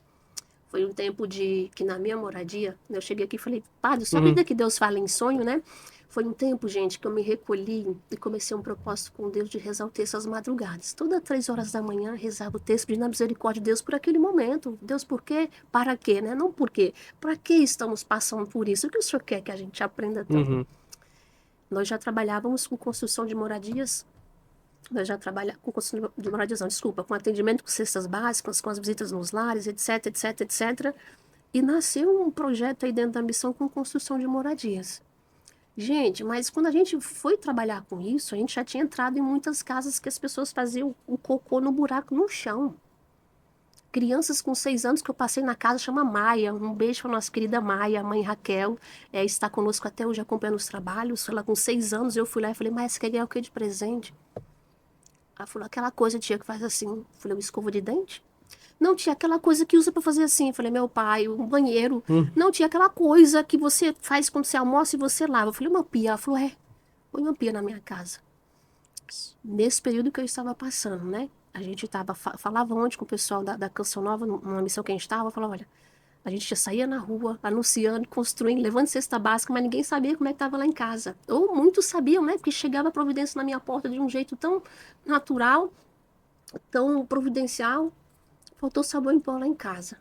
Foi um tempo que na minha moradia, eu cheguei aqui e falei, padre, só vida que Deus fala em sonho, né? Foi um tempo, gente, que eu me recolhi e comecei um propósito com Deus de rezar o texto às madrugadas. Todas 3 horas da manhã, rezava o texto, pedindo a misericórdia de Deus por aquele momento. Deus, por quê? Para quê, né? Não por quê. Para que estamos passando por isso? O que o Senhor quer que a gente aprenda tanto? Nós já trabalhávamos com construção de moradias. Nós já trabalhamos com construção de moradias, não, desculpa, com atendimento com cestas básicas, com as visitas nos lares, etc, etc, etc. E nasceu um projeto aí dentro da missão com construção de moradias. Gente, mas quando a gente foi trabalhar com isso, a gente já tinha entrado em muitas casas que as pessoas faziam o cocô no buraco no chão. Crianças com 6 anos que eu passei na casa, chama Maia. Um beijo para nossa querida Maia, a mãe Raquel, está conosco até hoje acompanhando os trabalhos. Ela com 6 anos, eu fui lá e falei, mas você quer ganhar o que de presente? Ela falou, aquela coisa, tia, que faz assim. Eu falei, uma escova de dente? Não, tinha aquela coisa que usa para fazer assim. Eu falei, meu pai, um banheiro. Não, tinha aquela coisa que você faz quando você almoça e você lava. Eu falei, uma pia. Ela falou, põe uma pia na minha casa. Nesse período que eu estava passando, né? A gente falava ontem com o pessoal da Canção Nova, numa missão que a gente estava, falava, olha, a gente já saía na rua, anunciando, construindo, levando cesta básica, mas ninguém sabia como é que estava lá em casa. Ou muitos sabiam, né? Porque chegava a providência na minha porta de um jeito tão natural, tão providencial. Faltou sabão em pó lá em casa.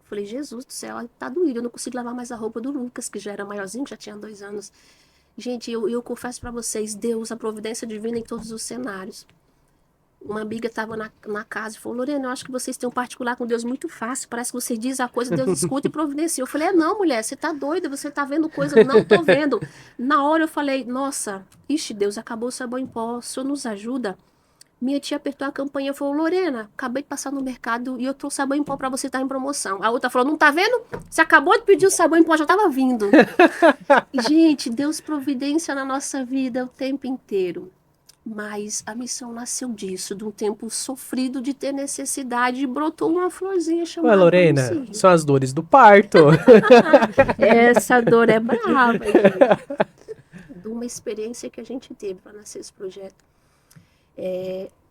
Falei, Jesus do céu, tá doído. Eu não consigo lavar mais a roupa do Lucas, que já era maiorzinho, que já tinha 2 anos. Gente, eu confesso para vocês, Deus, a providência divina em todos os cenários. Uma amiga estava na casa e falou, Lorena, eu acho que vocês têm um particular com Deus muito fácil. Parece que você diz a coisa, Deus escuta e providencia. Eu falei, não, mulher, você tá doida, você tá vendo coisa, não tô vendo. Na hora eu falei, nossa, ixi, Deus, acabou o sabão em pó, o Senhor nos ajuda. Minha tia apertou a campainha e falou, Lorena, acabei de passar no mercado e eu trouxe sabão em pó pra você, tá em promoção. A outra falou, não tá vendo? Você acabou de pedir o sabão em pó, já tava vindo. Gente, Deus providência na nossa vida o tempo inteiro. Mas a missão nasceu disso, de um tempo sofrido de ter necessidade, e brotou uma florzinha Ué, chamada Lorena, Lucy. são as dores do parto. Essa dor é brava, gente. De uma experiência que a gente teve para nascer esse projeto.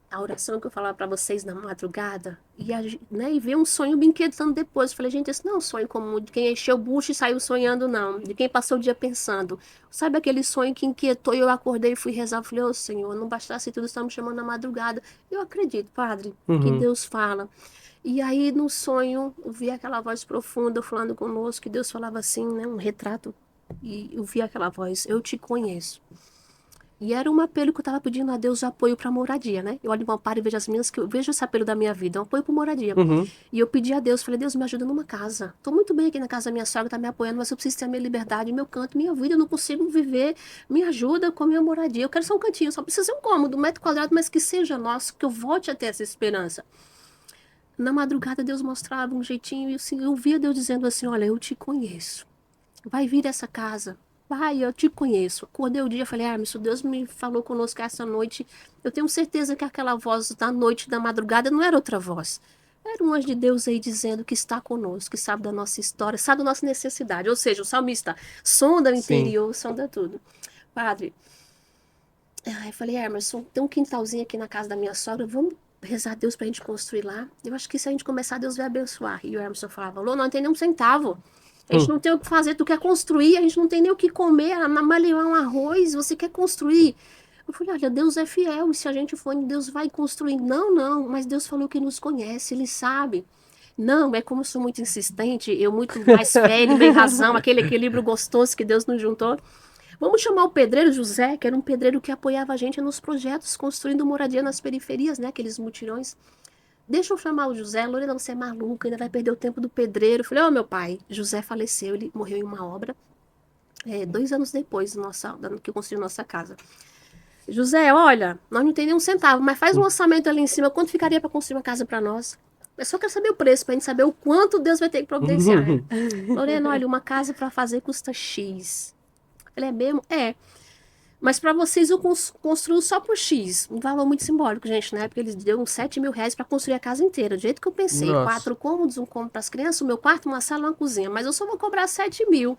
A oração que eu falava para vocês na madrugada, e ver um sonho me inquietando depois. Eu falei, gente, esse não é um sonho comum de quem encheu o bucho e saiu sonhando, não. De quem passou o dia pensando. Sabe aquele sonho que inquietou e eu acordei e fui rezar? Eu falei, ô Senhor, não bastasse tudo, está me chamando na madrugada. Eu acredito, Padre, que Deus fala. E aí, no sonho, eu vi aquela voz profunda falando conosco, que Deus falava assim, né, um retrato. E eu vi aquela voz, eu te conheço. E era um apelo que eu estava pedindo a Deus apoio para moradia, né? Eu olho no amparo e vejo as minhas, que eu vejo esse apelo da minha vida, um apoio para moradia. E eu pedi a Deus, falei, Deus, me ajuda numa casa. Tô muito bem aqui na casa da minha sogra, tá me apoiando, mas eu preciso ter a minha liberdade, meu canto, minha vida, eu não consigo viver. Me ajuda com a minha moradia. Eu quero só um cantinho, só preciso ser um cômodo, 1 m², mas que seja nosso, que eu volte a ter essa esperança. Na madrugada, Deus mostrava um jeitinho e assim, eu via Deus dizendo assim, olha, eu te conheço. Vai vir essa casa. Vai, eu te conheço. Acordei o dia e falei, se Deus me falou conosco essa noite, eu tenho certeza que aquela voz da noite, da madrugada, não era outra voz. Era um anjo de Deus aí dizendo que está conosco, que sabe da nossa história, sabe da nossa necessidade. Ou seja, o salmista sonda o interior, sonda tudo. Padre, eu falei, Emerson, tem um quintalzinho aqui na casa da minha sogra, vamos rezar a Deus pra gente construir lá? Eu acho que se a gente começar, Deus vai abençoar. E o Emerson falava, Lô, não tem nem um centavo. A gente não tem o que fazer, tu quer construir, a gente não tem nem o que comer, malhar um arroz, você quer construir. Eu falei, olha, Deus é fiel, e se a gente for, Deus vai construir. Não, mas Deus falou que nos conhece, Ele sabe. Não, é como eu sou muito insistente, eu muito mais fé, ele tem razão, aquele equilíbrio gostoso que Deus nos juntou. Vamos chamar o pedreiro José, que era um pedreiro que apoiava a gente nos projetos, construindo moradia nas periferias, né, aqueles mutirões. Deixa eu chamar o José, Lorena, você é maluca, ainda vai perder o tempo do pedreiro. Eu falei, meu pai, José faleceu, ele morreu em uma obra, 2 anos depois que eu construí nossa casa. José, olha, nós não tem nem um centavo, mas faz um orçamento ali em cima, quanto ficaria para construir uma casa para nós? Eu só quero saber o preço, para a gente saber o quanto Deus vai ter que providenciar. Lorena, olha, uma casa para fazer custa X. Eu falei, é mesmo? É. Mas para vocês eu construo só por X. Um valor muito simbólico, gente, né? Porque eles deu uns 7 mil reais para construir a casa inteira. Do jeito que eu pensei. Nossa. 4 cômodos, um cômodo para as crianças, o meu quarto, uma sala, uma cozinha. Mas eu só vou cobrar 7 mil.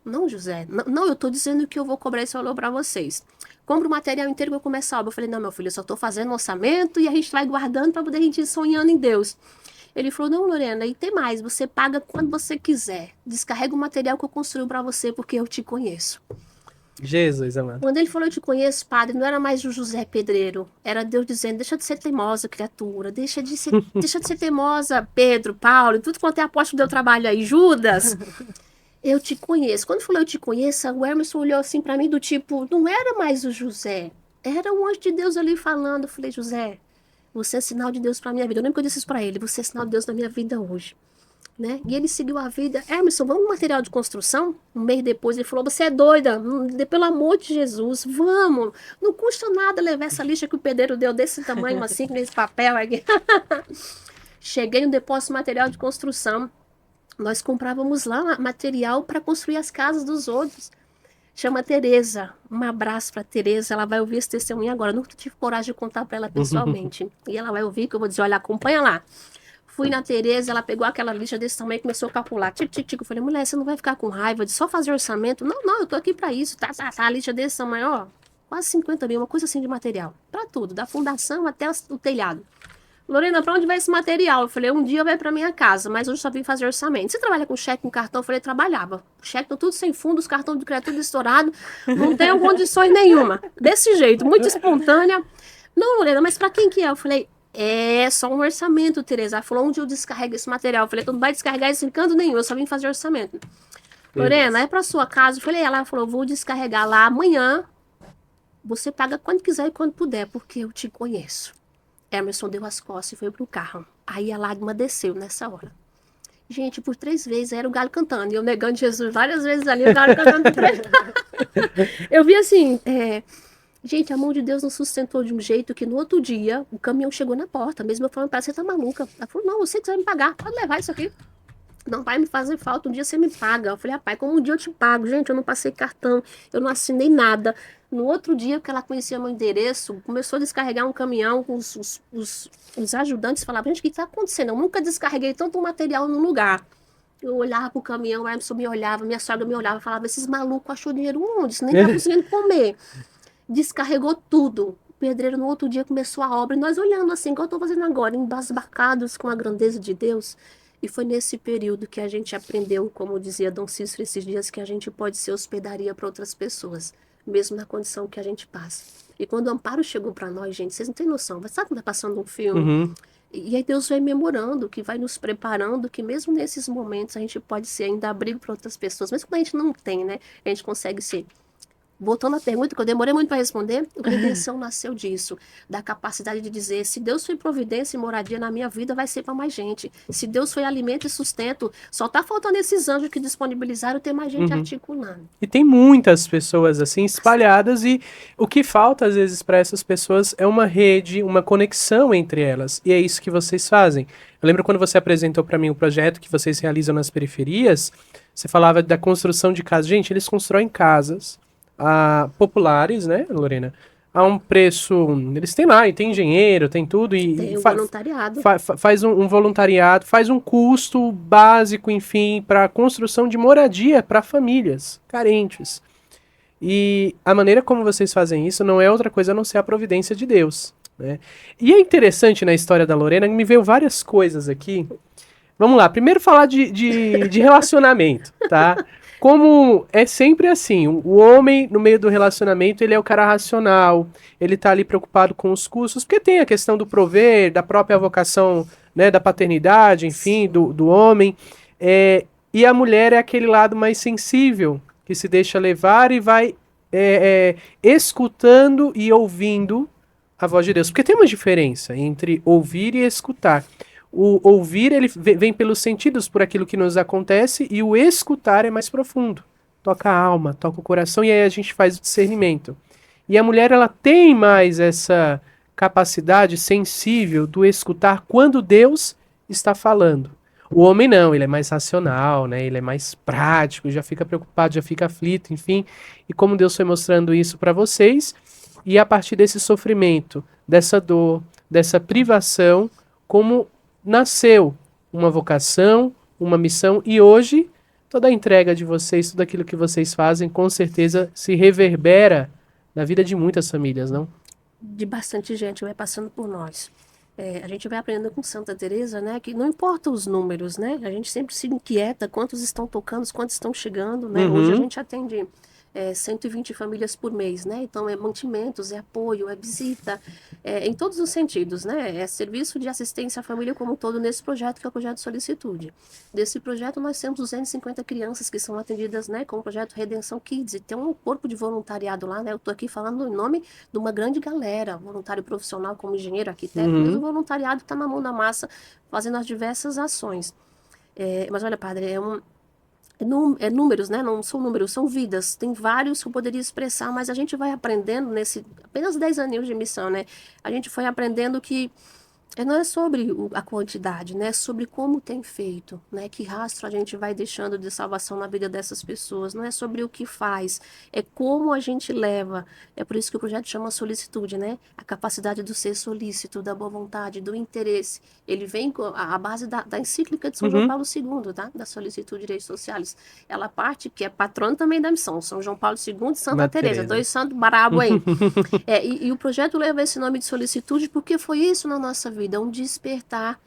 Não, José. Não, eu tô dizendo que eu vou cobrar esse valor para vocês. Compra o material inteiro que eu começar a obra. Eu falei, não, meu filho, eu só tô fazendo orçamento e a gente vai guardando para poder a gente ir sonhando em Deus. Ele falou, não, Lorena, e tem mais. Você paga quando você quiser. Descarrega o material que eu construí para você porque eu te conheço. Jesus, amado. Quando ele falou, eu te conheço, Padre, não era mais o José Pedreiro. Era Deus dizendo, deixa de ser teimosa, criatura. Deixa de ser teimosa, Pedro, Paulo, tudo quanto é apóstolo deu trabalho aí. Judas, eu te conheço. Quando falou, eu te conheço, o Emerson olhou assim pra mim do tipo, não era mais o José. Era um anjo de Deus ali falando. Eu falei, José, você é sinal de Deus pra minha vida. Eu lembro que eu disse isso pra ele, você é sinal de Deus na minha vida hoje. Né? E ele seguiu a vida. Emerson, vamos no material de construção? Um mês depois ele falou, você é doida, pelo amor de Jesus, vamos, não custa nada levar essa lixa que o pedreiro deu desse tamanho assim, nesse papel aqui. Cheguei no depósito de material de construção, nós comprávamos lá material para construir as casas dos outros. Chama Tereza, um abraço para Tereza, ela vai ouvir esse testemunho agora, eu nunca tive coragem de contar para ela pessoalmente, e ela vai ouvir que eu vou dizer, olha, acompanha lá. Fui na Tereza, ela pegou aquela lixa desse tamanho e começou a calcular. Tic. Eu falei, mulher, você não vai ficar com raiva de só fazer orçamento? Não, eu tô aqui pra isso. Tá, a lixa desse tamanho, ó. Quase 50 mil, uma coisa assim de material. Pra tudo, da fundação até o telhado. Lorena, pra onde vai esse material? Eu falei, um dia vai pra minha casa, mas hoje só vim fazer orçamento. Você trabalha com cheque, com cartão? Eu falei, trabalhava. O cheque tá tudo sem fundo, os cartões de crédito tudo estourado. Não tenho condições nenhuma. Desse jeito, muito espontânea. Não, Lorena, mas pra quem que é? Eu falei, é só um orçamento, Tereza. Ela falou, onde eu descarrego esse material? Eu falei, tu não vai descarregar isso em canto nenhum, eu só vim fazer orçamento. Lorena, é pra sua casa? Eu falei, ela falou, vou descarregar lá amanhã. Você paga quando quiser e quando puder, porque eu te conheço. Emerson deu as costas e foi pro carro. Aí a lágrima desceu nessa hora. Gente, por 3 vezes era o galo cantando. E eu negando Jesus várias vezes ali, o galo cantando por 3 vezes. Eu vi assim, Gente, a mão de Deus nos sustentou de um jeito que no outro dia o caminhão chegou na porta, mesmo eu falando para ela, você tá maluca? Ela falou, não, você quiser me pagar, pode levar isso aqui. Não vai me fazer falta, um dia você me paga. Eu falei, pai, como um dia eu te pago? Gente, eu não passei cartão, eu não assinei nada. No outro dia que ela conhecia meu endereço, começou a descarregar um caminhão com os ajudantes falavam, gente, o que está acontecendo? Eu nunca descarreguei tanto material num lugar. Eu olhava pro caminhão, a Emerson me olhava, minha sogra me olhava, falava, esses malucos achou dinheiro onde? Isso nem tá conseguindo comer. Descarregou tudo. O pedreiro no outro dia começou a obra e nós olhando assim, igual eu tô fazendo agora, embasbacados com a grandeza de Deus. E foi nesse período que a gente aprendeu, como dizia Dom Cícero esses dias, que a gente pode ser hospedaria para outras pessoas, mesmo na condição que a gente passa. E quando o amparo chegou para nós, gente, vocês não têm noção, mas sabe quando tá passando um filme? Uhum. E aí Deus vai memorando, que vai nos preparando, que mesmo nesses momentos a gente pode ser ainda abrigo para outras pessoas, mesmo quando a gente não tem, né? A gente consegue ser. Voltando à pergunta, que eu demorei muito para responder, a redenção nasceu disso, da capacidade de dizer, se Deus foi providência e moradia na minha vida, vai ser para mais gente. Se Deus foi alimento e sustento, só tá faltando esses anjos que disponibilizaram ter mais gente articulando. E tem muitas pessoas assim espalhadas e o que falta às vezes para essas pessoas é uma rede, uma conexão entre elas. E é isso que vocês fazem. Eu lembro quando você apresentou para mim o projeto que vocês realizam nas periferias, você falava da construção de casas. Gente, eles constroem casas populares, né, Lorena? A um preço. Eles têm lá, e tem engenheiro, tem tudo. Tem o voluntariado. Faz um voluntariado, faz um custo básico, enfim, para a construção de moradia para famílias carentes. E a maneira como vocês fazem isso não é outra coisa a não ser a providência de Deus. Né? E é interessante na história da Lorena, me veio várias coisas aqui. Vamos lá, primeiro falar de relacionamento, tá? Como é sempre assim, o homem no meio do relacionamento, ele é o cara racional, ele tá ali preocupado com os custos, porque tem a questão do prover, da própria vocação, né, da paternidade, enfim, do homem, e a mulher é aquele lado mais sensível, que se deixa levar e vai escutando e ouvindo a voz de Deus, porque tem uma diferença entre ouvir e escutar. O ouvir, ele vem pelos sentidos, por aquilo que nos acontece, e o escutar é mais profundo. Toca a alma, toca o coração, e aí a gente faz o discernimento. E a mulher, ela tem mais essa capacidade sensível do escutar quando Deus está falando. O homem não, ele é mais racional, né? Ele é mais prático, já fica preocupado, já fica aflito, enfim. E como Deus foi mostrando isso para vocês, e a partir desse sofrimento, dessa dor, dessa privação, como nasceu uma vocação, uma missão, e hoje toda a entrega de vocês, tudo aquilo que vocês fazem, com certeza se reverbera na vida de muitas famílias, não? De bastante gente vai passando por nós. A gente vai aprendendo com Santa Teresa, né, que não importa os números, né, a gente sempre se inquieta quantos estão tocando, quantos estão chegando, né, hoje a gente atende 120 famílias por mês, né? Então é mantimentos, é apoio, é visita, em todos os sentidos, né? É serviço de assistência à família como um todo nesse projeto que é o projeto Solicitude. Desse projeto nós temos 250 crianças que são atendidas, né, com o projeto Redenção Kids, e tem um corpo de voluntariado lá, né? Eu tô aqui falando em nome de uma grande galera, voluntário profissional como engenheiro, arquiteto, mas o voluntariado está na mão da massa, fazendo as diversas ações. Mas olha, padre, números, né? Não são números, são vidas. Tem vários que eu poderia expressar, mas a gente vai aprendendo nesse apenas 10 aninhos de missão, né? A gente foi aprendendo que não é sobre a quantidade, né? É sobre como tem feito, né? Que rastro a gente vai deixando de salvação na vida dessas pessoas. Não é sobre o que faz, é como a gente leva. É por isso que o projeto chama solicitude, né? A capacidade do ser solícito, da boa vontade, do interesse. Ele vem com a base da encíclica de São João Paulo II, tá? Da solicitude de direitos sociais. Ela parte, que é patrono também da missão, São João Paulo II e Santa Teresa, dois santos brabo aí. E o projeto leva esse nome de solicitude porque foi isso na nossa vida, um despertar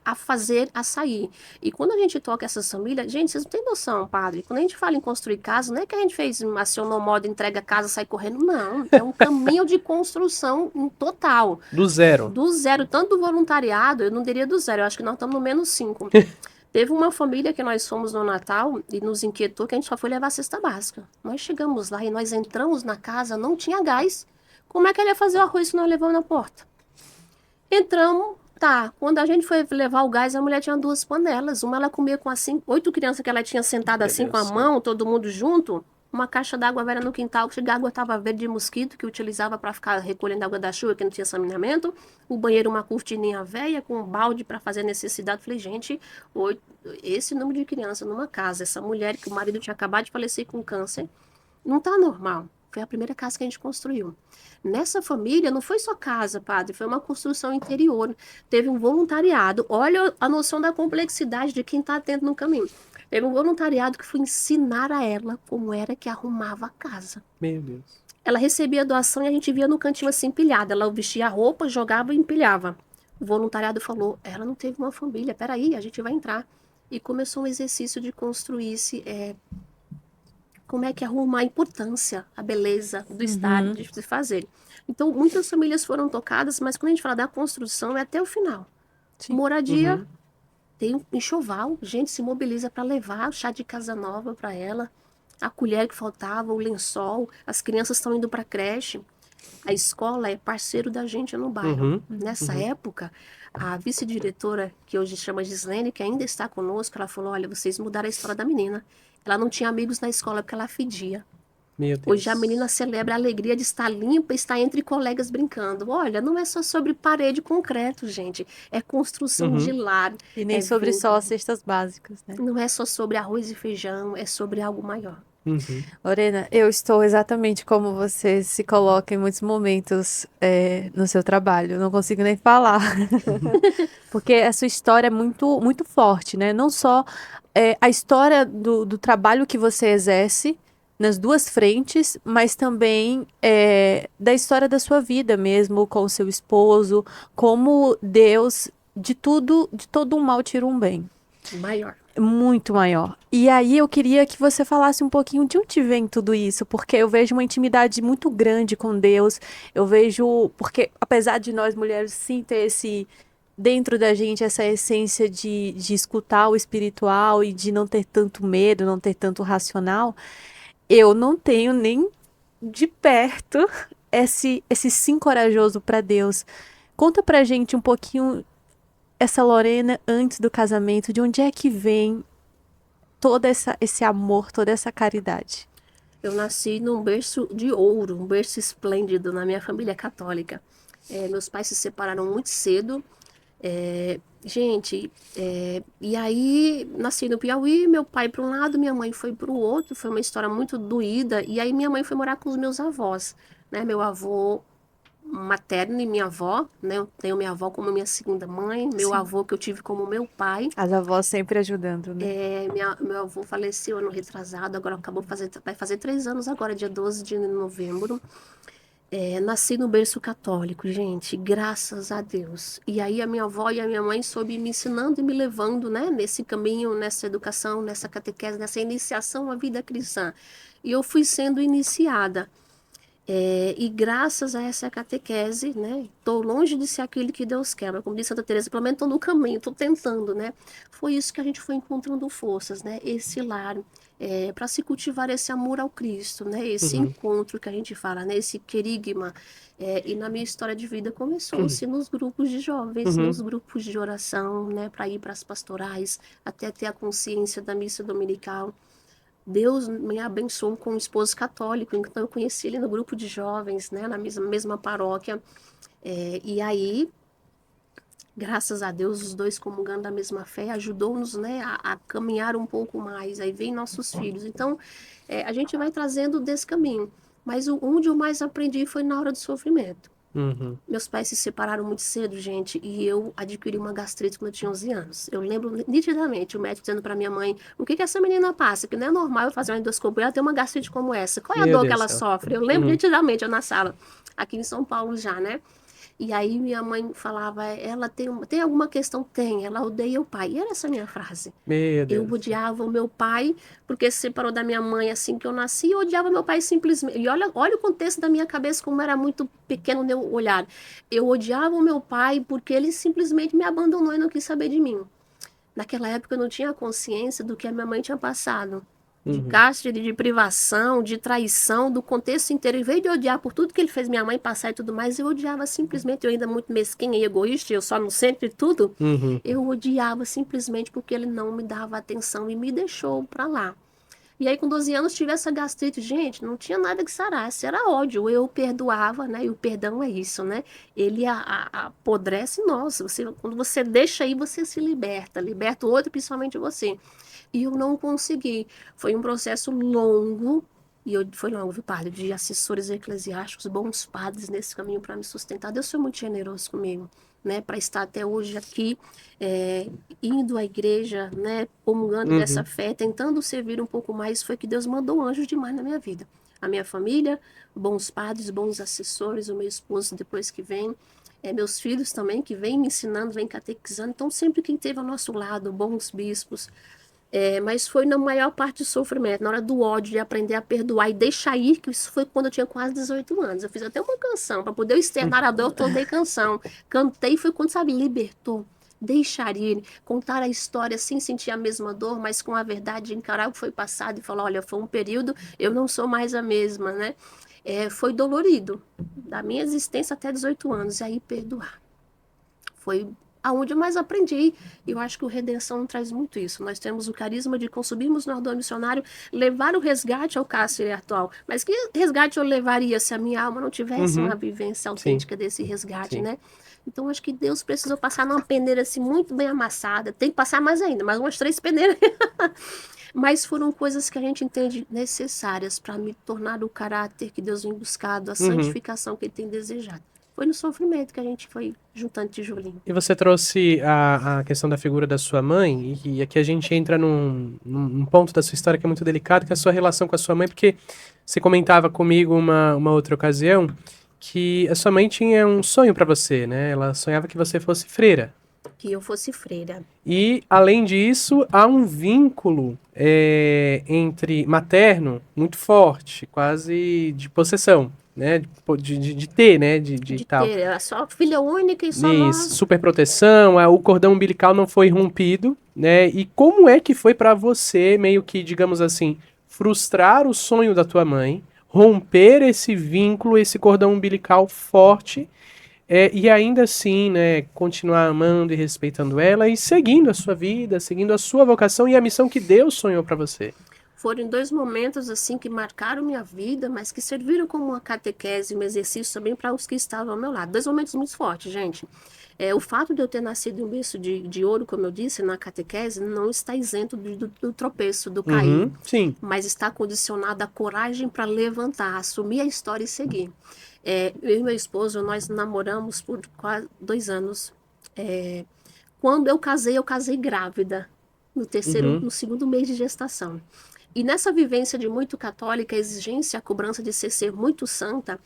a fazer, a sair. E quando a gente toca essas famílias, gente, vocês não têm noção, padre, quando a gente fala em construir casa, não é que a gente fez acionou modo, entrega a casa, sai correndo, não, é um caminho de construção total. Do zero. Do zero, tanto do voluntariado, eu não diria do zero, eu acho que nós estamos no -5. Teve uma família que nós fomos no Natal e nos inquietou que a gente só foi levar a cesta básica. Nós chegamos lá e nós entramos na casa, não tinha gás. Como é que ele ia fazer o arroz que nós levamos na porta? Entramos, tá. Quando a gente foi levar o gás, a mulher tinha 2 panelas. Uma ela comia com 8 crianças que ela tinha sentado assim com a mão, todo mundo junto. uma caixa d'água velha no quintal, que a água estava verde de mosquito, que utilizava para ficar recolhendo água da chuva, que não tinha saneamento. O banheiro, uma cortininha velha, com um balde para fazer necessidade. Falei, gente, esse número de criança numa casa, essa mulher que o marido tinha acabado de falecer com câncer, não tá normal. Foi a primeira casa que a gente construiu. Nessa família, não foi só casa, padre, foi uma construção interior. Teve um voluntariado. Olha a noção da complexidade de quem está atento no caminho. Teve um voluntariado que foi ensinar a ela como era que arrumava a casa. Meu Deus. Ela recebia doação e a gente via no cantinho assim empilhada. Ela vestia a roupa, jogava e empilhava. O voluntariado falou, ela não teve uma família, peraí, a gente vai entrar. E começou um exercício de construir-se como é que arrumar a importância, a beleza do estar, de se fazer. Então, muitas famílias foram tocadas, mas quando a gente fala da construção, é até o final. Sim. Moradia, tem um enxoval, gente se mobiliza para levar o chá de casa nova para ela, a colher que faltava, o lençol, as crianças estão indo para a creche, a escola é parceiro da gente no bairro. Nessa época, a vice-diretora, que hoje chama Gislene, que ainda está conosco, ela falou, olha, vocês mudaram a história da menina. Ela não tinha amigos na escola porque ela fedia. Meu Deus. Hoje a menina celebra a alegria de estar limpa, estar entre colegas brincando. Olha, não é só sobre parede e concreto, gente. É construção de lar. E nem sobre só as cestas básicas, né? Não é só sobre arroz e feijão, é sobre algo maior. Lorena, eu estou exatamente como você se coloca em muitos momentos no seu trabalho. Eu não consigo nem falar. Porque a sua história é muito, muito forte, né? Não só a história do trabalho que você exerce nas duas frentes, mas também da história da sua vida mesmo, com o seu esposo, como Deus, de todo um mal tira um bem. Maior. Muito maior. E aí eu queria que você falasse um pouquinho de onde vem tudo isso, porque eu vejo uma intimidade muito grande com Deus, eu vejo, porque apesar de nós mulheres sim ter dentro da gente essa essência de escutar o espiritual e de não ter tanto medo, não ter tanto racional, eu não tenho nem de perto esse sim corajoso para Deus. Conta pra gente um pouquinho essa Lorena antes do casamento, de onde é que vem todo esse amor, toda essa caridade? Eu nasci num berço de ouro, um berço esplêndido na minha família católica. Meus pais se separaram muito cedo. E aí nasci no Piauí, meu pai para um lado, minha mãe foi para o outro. Foi uma história muito doída. E aí minha mãe foi morar com os meus avós, né? Meu avô materno e minha avó, né? Eu tenho minha avó como minha segunda mãe, meu avô que eu tive como meu pai. As avós sempre ajudando, né? Meu avô faleceu ano retrasado, agora vai fazer 3 anos agora, dia 12 de novembro. Nasci no berço católico, gente, graças a Deus. E aí a minha avó e a minha mãe soube me ensinando e me levando, né, nesse caminho, nessa educação, nessa catequese, nessa iniciação à vida cristã. E eu fui sendo iniciada. E graças a essa catequese, né, estou longe de ser aquele que Deus quer, mas como disse Santa Teresa, pelo menos estou no caminho, estou tentando, né? Foi isso que a gente foi encontrando forças, né? Esse lar, para se cultivar esse amor ao Cristo, né? Esse encontro que a gente fala, né? Esse querigma. E na minha história de vida começou-se nos grupos de jovens, nos grupos de oração, né? Para ir para as pastorais, até ter a consciência da missa dominical. Deus me abençoou com um esposo católico, então eu conheci ele no grupo de jovens, né, na mesma paróquia. E aí, graças a Deus, os dois comungando da mesma fé, ajudou-nos, né, a caminhar um pouco mais. Aí vem nossos filhos. Então, a gente vai trazendo desse caminho. Mas onde eu mais aprendi foi na hora do sofrimento. Meus pais se separaram muito cedo, gente, e eu adquiri uma gastrite quando eu tinha 11 anos. Eu lembro nitidamente o médico dizendo para minha mãe, o que essa menina passa? Que não é normal eu fazer uma endoscopia, ela tem uma gastrite como essa. Qual é a dor que ela sofre? Eu lembro nitidamente, eu na sala, aqui em São Paulo já, né? E aí minha mãe falava, ela tem alguma questão? Tem, ela odeia o pai. E era essa a minha frase. Meu Deus. Eu odiava o meu pai, porque se separou da minha mãe assim que eu nasci, e eu odiava meu pai simplesmente. E olha o contexto da minha cabeça, como era muito pequeno o meu olhar. Eu odiava o meu pai porque ele simplesmente me abandonou e não quis saber de mim. Naquela época eu não tinha consciência do que a minha mãe tinha passado. De cárcere, de privação, de traição, do contexto inteiro. Em vez de odiar por tudo que ele fez minha mãe passar e tudo mais, eu odiava simplesmente, eu ainda muito mesquinha e egoísta, eu só no centro de tudo, eu odiava simplesmente porque ele não me dava atenção e me deixou pra lá. E aí, com 12 anos, tive essa gastrite. Gente, não tinha nada que sarasse, era ódio. Eu perdoava, né? E o perdão é isso, né? Ele apodrece nós. Quando você deixa aí, você se liberta. Liberta o outro, principalmente você. E eu não consegui. Foi um processo longo. Foi longo, viu, padre? De assessores eclesiásticos, bons padres nesse caminho para me sustentar. Deus foi muito generoso comigo, né? Para estar até hoje aqui, indo à igreja, né? Comungando dessa fé, tentando servir um pouco mais. Foi que Deus mandou anjos demais na minha vida. A minha família, bons padres, bons assessores, o meu esposo depois que vem. Meus filhos também, que vêm me ensinando, vêm catequizando. Então, sempre quem esteve ao nosso lado, bons bispos. Mas foi na maior parte do sofrimento, na hora do ódio, de aprender a perdoar e deixar ir, que isso foi quando eu tinha quase 18 anos. Eu fiz até uma canção, para poder externar a dor, eu toquei canção. Cantei, foi quando, sabe, libertou. Deixar ir, contar a história sem sentir a mesma dor, mas com a verdade, encarar o que foi passado e falar, olha, foi um período, eu não sou mais a mesma, né? Foi dolorido, da minha existência até 18 anos, e aí perdoar. Foi aonde eu mais aprendi. E eu acho que o Redenção traz muito isso. Nós temos o carisma de consumirmos no ardor missionário, levar o resgate ao cárcere atual. Mas que resgate eu levaria se a minha alma não tivesse uma vivência autêntica desse resgate, né? Então, acho que Deus precisou passar numa peneira assim, muito bem amassada. Tem que passar mais ainda, mais umas 3 peneiras. Mas foram coisas que a gente entende necessárias para me tornar o caráter que Deus vem buscado, a santificação que Ele tem desejado. Foi no sofrimento que a gente foi juntando tijolinho. E você trouxe a questão da figura da sua mãe, e aqui a gente entra num ponto da sua história que é muito delicado, que é a sua relação com a sua mãe, porque você comentava comigo uma outra ocasião que a sua mãe tinha um sonho para você, né? Ela sonhava que você fosse freira. Que eu fosse freira. E, além disso, há um vínculo entre materno muito forte, quase de possessão, né? De ter, né? De tal. Ter, ela só filha única e só Isso, nós. super proteção, o cordão umbilical não foi rompido, né? E como é que foi pra você, meio que, digamos assim, frustrar o sonho da tua mãe, romper esse vínculo, esse cordão umbilical forte, e ainda assim, né, continuar amando e respeitando ela e seguindo a sua vida, seguindo a sua vocação e a missão que Deus sonhou pra você? Foram 2 momentos assim que marcaram minha vida, mas que serviram como uma catequese, um exercício também para os que estavam ao meu lado. 2 momentos muito fortes, gente. O fato de eu ter nascido em um berço de ouro, como eu disse, na catequese, não está isento do tropeço, do cair. Sim. Mas está condicionado à coragem para levantar, assumir a história e seguir. Eu e meu esposo, nós namoramos por quase 2 anos. Quando eu casei grávida, no 2º mês de gestação. E nessa vivência de muito católica, a exigência, a cobrança de ser muito santa,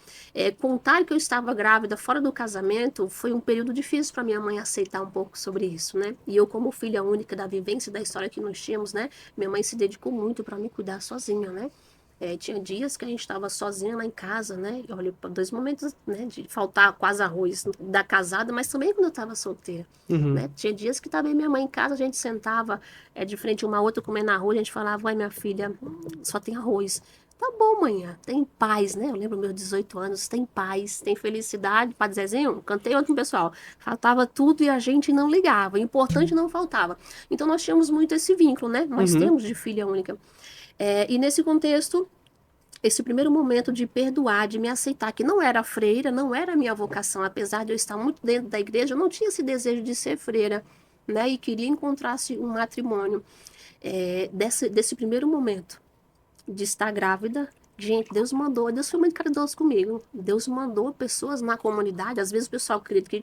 contar que eu estava grávida fora do casamento foi um período difícil para minha mãe aceitar um pouco sobre isso, né? E eu, como filha única da vivência e da história que nós tínhamos, né? Minha mãe se dedicou muito para me cuidar sozinha, né? Tinha dias que a gente estava sozinha lá em casa, né? Olha, 2 momentos, né, de faltar quase arroz da casada, mas também quando eu estava solteira, né? Tinha dias que estava minha mãe em casa, a gente sentava de frente uma outra comendo arroz, a gente falava, vai minha filha, só tem arroz. Tá bom, manhã, tem paz, né? Eu lembro meus 18 anos, tem paz, tem felicidade. Padre Zezinho, cantei ontem, pessoal. Faltava tudo e a gente não ligava. O importante não faltava. Então nós tínhamos muito esse vínculo, né? Nós temos de filha única. E nesse contexto, esse primeiro momento de perdoar, de me aceitar, que não era freira, não era a minha vocação, apesar de eu estar muito dentro da igreja, eu não tinha esse desejo de ser freira, né? E queria encontrar-se um matrimônio. Desse primeiro momento de estar grávida, gente, Deus foi muito caridoso comigo. Deus mandou pessoas na comunidade, às vezes o pessoal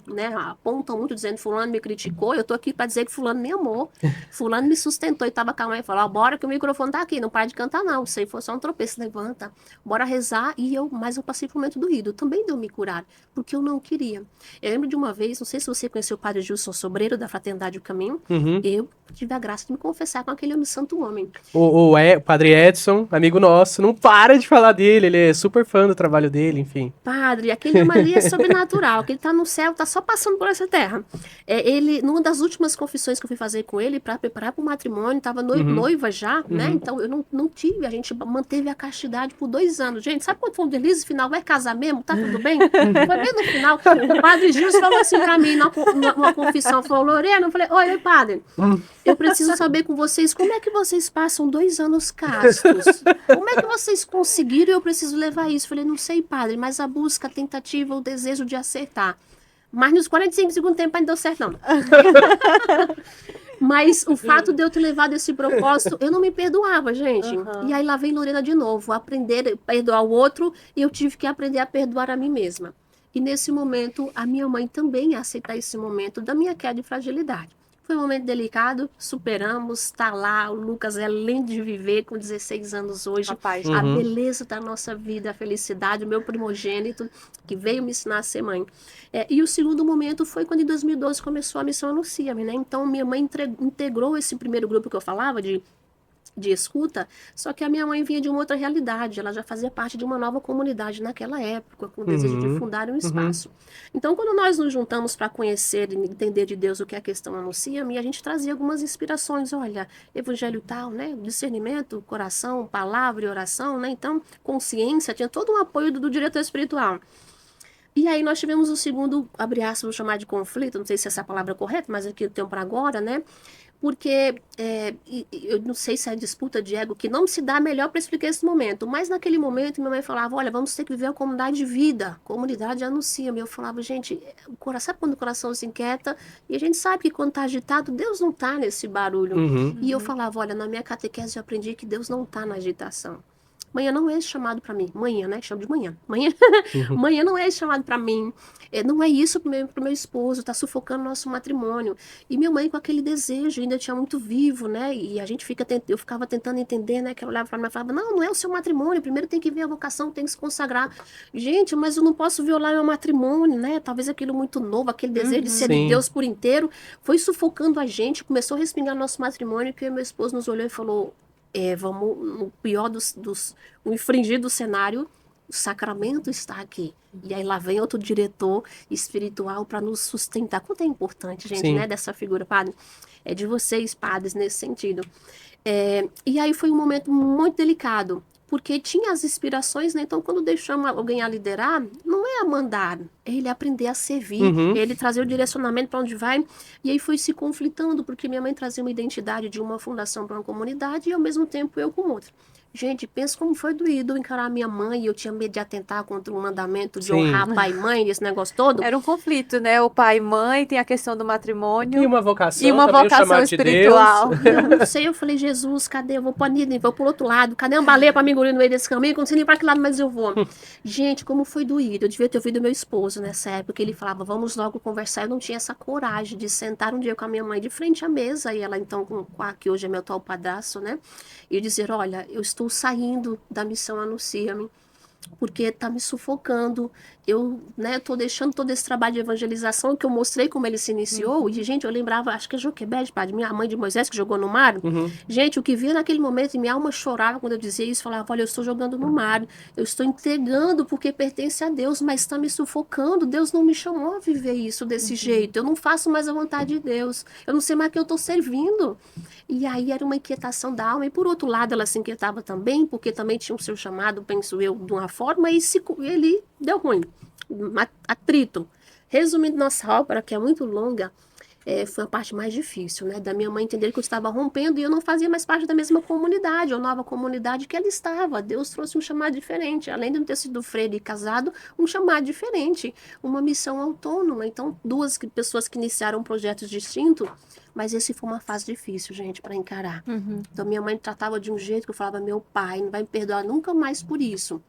né, apontam muito dizendo fulano me criticou, eu tô aqui para dizer que fulano me amou, fulano me sustentou e tava com a mãe e falou, bora que o microfone tá aqui, não para de cantar não, isso aí foi só um tropeço, levanta, bora rezar, mas eu passei por um momento doído, também deu me curar, porque eu não queria. Eu lembro de uma vez, não sei se você conheceu o padre Gilson Sobreiro, da Fraternidade do Caminho, eu tive a graça de me confessar com aquele santo homem. O padre Edson, amigo nosso, não para de falar dele, ele é super fã do trabalho dele, enfim. Padre, aquele homem ali é sobrenatural, que ele tá no céu, tá só passando por essa terra. Ele, numa das últimas confissões que eu fui fazer com ele, para preparar para o matrimônio, tava noiva já, né? Então eu não tive, a gente manteve a castidade por 2 anos. Gente, sabe quando foi um delícia final? Vai casar mesmo? Tá tudo bem? Foi bem no final. O padre Gilson falou assim pra mim, numa confissão, falou, Lorena, eu falei, oi, padre, eu preciso saber com vocês, como é que vocês passam 2 anos castos? Como é que vocês conseguiram? Eu preciso levar isso. Eu falei, não sei, padre, mas a busca, a tentativa, o desejo de acertar. Mas nos 45 segundos tempo ainda deu certo, não. Mas o fato de eu ter levado esse propósito, eu não me perdoava, gente. E aí lá vem Lorena de novo, aprender a perdoar o outro, e eu tive que aprender a perdoar a mim mesma. E nesse momento, a minha mãe também ia aceitar esse momento da minha queda de fragilidade. Foi um momento delicado, superamos, tá lá, o Lucas é lindo de viver, com 16 anos hoje. Rapaz. A beleza da nossa vida, a felicidade, o meu primogênito, que veio me ensinar a ser mãe. E o segundo momento foi quando em 2012 começou a missão Anuncia-me, né? Então minha mãe integrou esse primeiro grupo que eu falava de escuta, só que a minha mãe vinha de uma outra realidade, ela já fazia parte de uma nova comunidade naquela época, com o desejo de fundar um espaço. Então, quando nós nos juntamos para conhecer e entender de Deus o que a questão anuncia-me, a gente trazia algumas inspirações, olha, evangelho tal, né, discernimento, coração, palavra e oração, né, então, consciência, tinha todo um apoio do diretor espiritual. E aí nós tivemos o segundo, abre aspas, vou chamar de conflito, não sei se essa palavra é correta, mas aqui eu tenho para agora, né, porque eu não sei se é disputa de ego que não se dá melhor para explicar esse momento, mas naquele momento minha mãe falava, olha, vamos ter que viver a comunidade de vida, comunidade anuncia-me. Eu falava, gente, sabe quando o coração se inquieta? E a gente sabe que quando está agitado, Deus não está nesse barulho. E eu falava, olha, na minha catequese eu aprendi que Deus não está na agitação. Manhã não é esse chamado para mim. Manhã, né? Chamo de manhã. Manhã não é esse chamado para mim. Não é isso pro meu esposo. Tá sufocando nosso matrimônio. E minha mãe com aquele desejo ainda tinha muito vivo, né? E a gente eu ficava tentando entender, né? Que ela olhava para mim e falava, não é o seu matrimônio. Primeiro tem que ver a vocação, tem que se consagrar. Gente, mas eu não posso violar meu matrimônio, né? Talvez aquilo muito novo, aquele desejo de ser de Deus por inteiro, foi sufocando a gente. Começou a respingar nosso matrimônio, que eu e meu esposo nos olhou e falou, vamos, no pior o infringir do cenário, o sacramento está aqui. E aí lá vem outro diretor espiritual para nos sustentar. Quanto é importante, gente, né, dessa figura, padre? É de vocês, padres, nesse sentido. E aí foi um momento muito delicado, porque tinha as inspirações, né? Então, quando deixamos alguém a liderar, não é a mandar, é ele aprender a servir, é ele trazer o direcionamento para onde vai. E aí foi se conflitando, porque minha mãe trazia uma identidade de uma fundação para uma comunidade e, ao mesmo tempo, eu com outra. Gente, pensa como foi doído encarar a minha mãe, e eu tinha medo de atentar contra o mandamento de honrar pai e mãe, esse negócio todo. Era um conflito, né? O pai e mãe, tem a questão do matrimônio. E uma vocação, e uma também, vocação espiritual. De eu não sei, eu falei, Jesus, cadê? Eu vou pro outro lado, cadê uma baleia pra me engolir no meio desse caminho? Eu não sei nem pra que lado mais eu vou. Gente, como foi doído. Eu devia ter ouvido meu esposo nessa época, ele falava, vamos logo conversar. Eu não tinha essa coragem de sentar um dia com a minha mãe de frente à mesa, e ela então, que hoje é meu atual padrasto, né? E dizer, olha, eu estou saindo da missão Anuncia-me, porque está me sufocando. Eu estou deixando todo esse trabalho de evangelização que eu mostrei como ele se iniciou. E, gente, eu lembrava, acho que é Joquebede, padre, minha mãe de Moisés, que jogou no mar. Gente, o que via naquele momento, e minha alma chorava quando eu dizia isso, falava, olha, eu estou jogando no mar, eu estou entregando porque pertence a Deus, mas está me sufocando. Deus não me chamou a viver isso desse jeito. Eu não faço mais a vontade de Deus. Eu não sei mais que eu estou servindo. E aí era uma inquietação da alma. E, por outro lado, ela se inquietava também, porque também tinha o seu chamado, penso eu, de uma forma, e ele deu ruim. Atrito. Resumindo nossa ópera, que é muito longa, foi a parte mais difícil, né? Da minha mãe entender que eu estava rompendo e eu não fazia mais parte da mesma comunidade, ou nova comunidade que ela estava. Deus trouxe um chamado diferente. Além de não ter sido freire e casado, um chamado diferente. Uma missão autônoma. Então, duas pessoas que iniciaram projetos distintos, mas esse foi uma fase difícil, gente, para encarar. Então, minha mãe tratava de um jeito que eu falava, meu pai não vai me perdoar nunca mais por isso.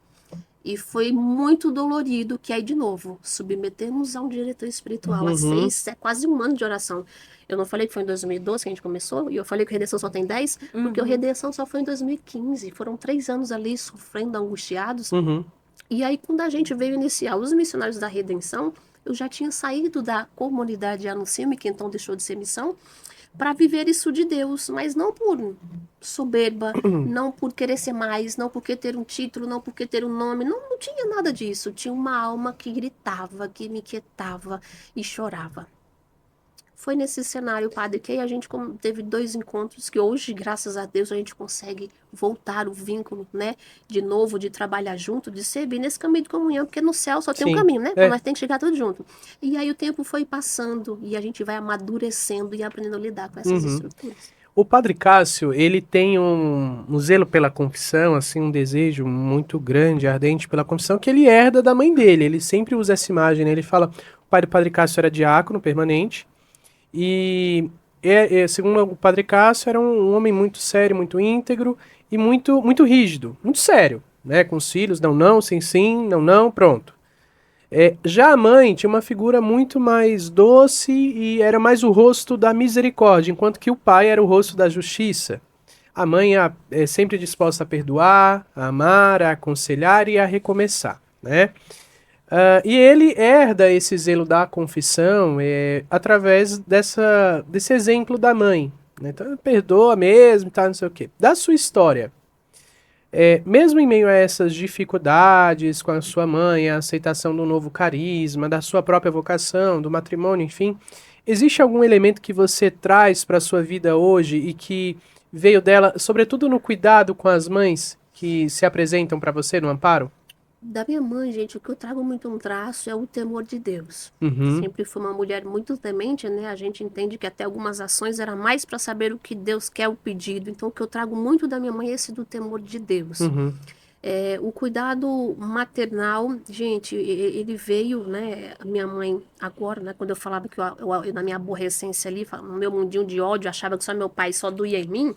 E foi muito dolorido, que aí, de novo, submetemos a um diretor espiritual. É quase um ano de oração. Eu não falei que foi em 2012 que a gente começou, e eu falei que a Redenção só tem 10, porque a Redenção só foi em 2015. Foram 3 anos ali sofrendo, angustiados. E aí, quando a gente veio iniciar os missionários da Redenção, eu já tinha saído da comunidade Anuncia-me, que então deixou de ser missão, para viver isso de Deus, mas não por soberba, não por querer ser mais, não porque ter um título, não porque ter um nome, não tinha nada disso. Tinha uma alma que gritava, que me quietava e chorava. Foi nesse cenário, padre, que aí a gente teve 2 encontros que hoje, graças a Deus, a gente consegue voltar o vínculo, né? De novo, de trabalhar junto, de servir nesse caminho de comunhão, porque no céu só tem um Sim. caminho, né? É. Nós temos que chegar tudo junto. E aí o tempo foi passando e a gente vai amadurecendo e aprendendo a lidar com essas estruturas. O Padre Cássio, ele tem um zelo pela confissão, assim, um desejo muito grande, ardente pela confissão, que ele herda da mãe dele. Ele sempre usa essa imagem, né? Ele fala, o pai do Padre Cássio era diácono permanente, e segundo o Padre Cássio, era um homem muito sério, muito íntegro e muito rígido, muito sério, né? Com os filhos, não, não, sim, sim, não, não, pronto. Já a mãe tinha uma figura muito mais doce e era mais o rosto da misericórdia, enquanto que o pai era o rosto da justiça. A mãe é sempre disposta a perdoar, a amar, a aconselhar e a recomeçar, né? E ele herda esse zelo da confissão através desse exemplo da mãe, né? Então, perdoa mesmo, tá, não sei o quê. Da sua história, mesmo em meio a essas dificuldades com a sua mãe, a aceitação do novo carisma, da sua própria vocação, do matrimônio, enfim, existe algum elemento que você traz para a sua vida hoje e que veio dela, sobretudo no cuidado com as mães que se apresentam para você no amparo? Da minha mãe, gente, o que eu trago muito um traço é o temor de Deus. Uhum, Sempre foi uma mulher muito temente, né? A gente entende que até algumas ações era mais para saber o que Deus quer, o pedido. Então, o que eu trago muito da minha mãe é esse do temor de Deus. uhum, O cuidado maternal, gente, ele veio, né? A minha mãe, agora, né? Quando eu falava que eu, na minha aborrecência ali, no meu mundinho de ódio, achava que só meu pai só doía em mim,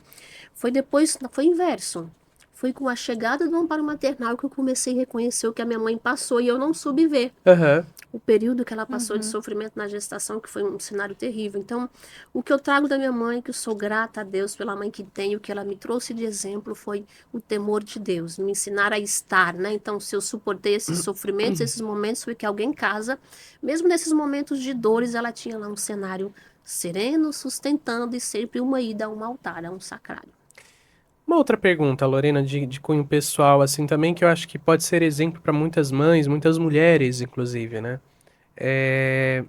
foi depois, foi inverso. Foi com a chegada do amparo maternal que eu comecei a reconhecer o que a minha mãe passou e eu não soube ver aham, o período que ela passou de sofrimento na gestação, que foi um cenário terrível. Então, o que eu trago da minha mãe, que eu sou grata a Deus pela mãe que tenho, que ela me trouxe de exemplo, foi o temor de Deus, me ensinar a estar, né? Então, se eu suportei esses sofrimentos, esses momentos, foi que alguém em casa, mesmo nesses momentos de dores, ela tinha lá um cenário sereno, sustentando e sempre uma ida a um altar, a um sacrário. Uma outra pergunta, Lorena, de cunho pessoal, assim, também, que eu acho que pode ser exemplo para muitas mães, muitas mulheres, inclusive, né?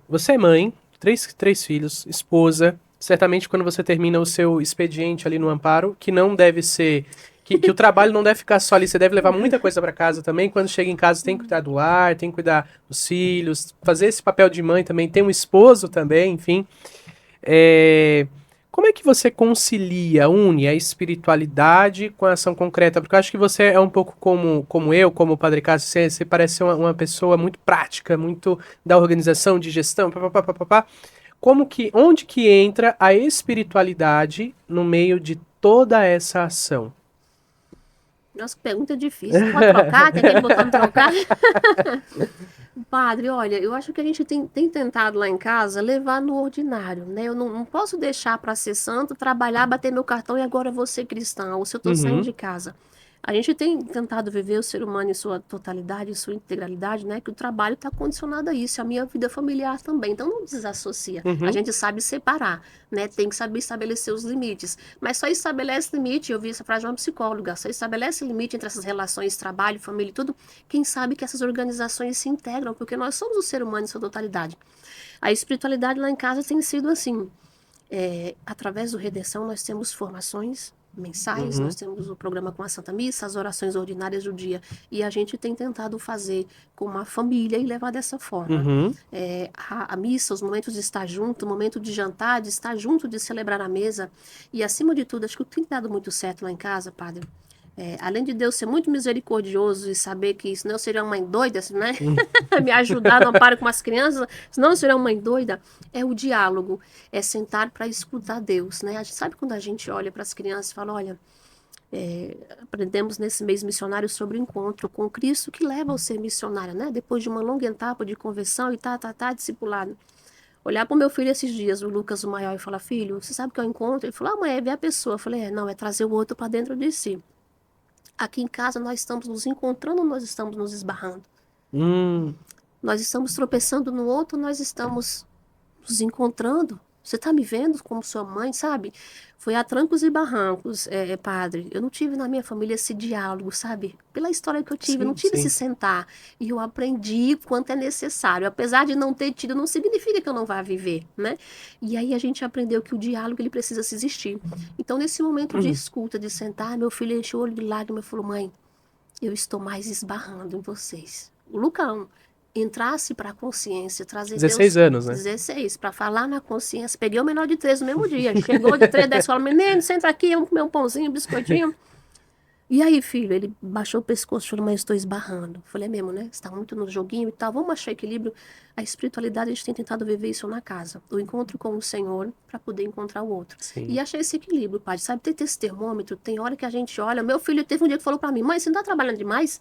Você é mãe, três filhos, esposa. Certamente, quando você termina o seu expediente ali no amparo, que não deve ser. Que o trabalho não deve ficar só ali, você deve levar muita coisa para casa também. Quando chega em casa, tem que cuidar do lar, tem que cuidar dos filhos, fazer esse papel de mãe também. Tem um esposo também, enfim. É, Como é que você concilia, une a espiritualidade com a ação concreta? Porque eu acho que você é um pouco como eu, como o Padre Cássio, você parece ser uma pessoa muito prática, muito da organização, de gestão, papapá. Onde que entra a espiritualidade no meio de toda essa ação? Nossa, que pergunta difícil. Pode trocar? Tem aquele botão de trocar? Padre, olha, eu acho que a gente tem tentado lá em casa levar no ordinário, né? Eu não posso deixar para ser santo, trabalhar, bater meu cartão e agora vou ser cristã, ou se eu estou saindo Uhum, de casa. A gente tem tentado viver o ser humano em sua totalidade, em sua integralidade, né? Que o trabalho está condicionado a isso, a minha vida familiar também. Então não desassocia. A uhum, gente sabe separar, né? Tem que saber estabelecer os limites. Mas só estabelece limite, eu vi essa frase de uma psicóloga, só estabelece limite entre essas relações, trabalho, família e tudo, quem sabe que essas organizações se integram, porque nós somos o ser humano em sua totalidade. A espiritualidade lá em casa tem sido assim, através do Redenção nós temos formações mensais, nós uhum, temos o programa com a Santa Missa, as orações ordinárias do dia, e a gente tem tentado fazer com uma família e levar dessa forma. uhum. A missa, os momentos de estar junto, o momento de jantar, de estar junto, de celebrar a mesa, e acima de tudo, acho que o que tem dado muito certo lá em casa, padre, além de Deus ser muito misericordioso e saber que senão eu seria uma mãe doida, né? Me ajudar no amparo com as crianças, senão eu seria uma mãe doida, é o diálogo, é sentar para escutar Deus, né? A gente sabe quando a gente olha para as crianças e fala, olha, aprendemos nesse mês missionário sobre o encontro com Cristo que leva ao ser missionário, né? Depois de uma longa etapa de conversão e discipulado. Olhar para o meu filho esses dias, o Lucas, o maior, e falar, filho, você sabe o que é o encontro? Ele falou, mãe, é ver a pessoa. Eu falei, não, é trazer o outro para dentro de si. Aqui em casa nós estamos nos encontrando, nós estamos nos esbarrando. Hum, Nós estamos tropeçando no outro, nós estamos nos encontrando. Você tá me vendo como sua mãe, sabe? Foi a trancos e barrancos, padre. Eu não tive na minha família esse diálogo, sabe? Pela história que eu tive, eu não tive esse sentar. E eu aprendi quanto é necessário. Apesar de não ter tido, não significa que eu não vá viver, né? E aí a gente aprendeu que o diálogo, ele precisa se existir. Então, nesse momento de escuta, de sentar, meu filho encheu o olho de lágrimas e falou, mãe, eu estou mais esbarrando em vocês. O Lucão entrasse para a consciência, trazer 16 Deus, anos, né? 16, para falar na consciência. Peguei o menor de 3 no mesmo dia. Chegou de 3 da escola, menino, senta aqui, vamos comer um pãozinho, um biscoitinho. E aí, filho, ele baixou o pescoço e falou, mas estou esbarrando. Falei, é mesmo, né? Você está muito no joguinho e tal, vamos achar equilíbrio. A espiritualidade, a gente tem tentado viver isso na casa. O encontro com o Senhor para poder encontrar o outro. Sim. E achei esse equilíbrio, pai. Sabe, ter esse termômetro, tem hora que a gente olha. Meu filho teve um dia que falou para mim, mãe, você não está trabalhando demais?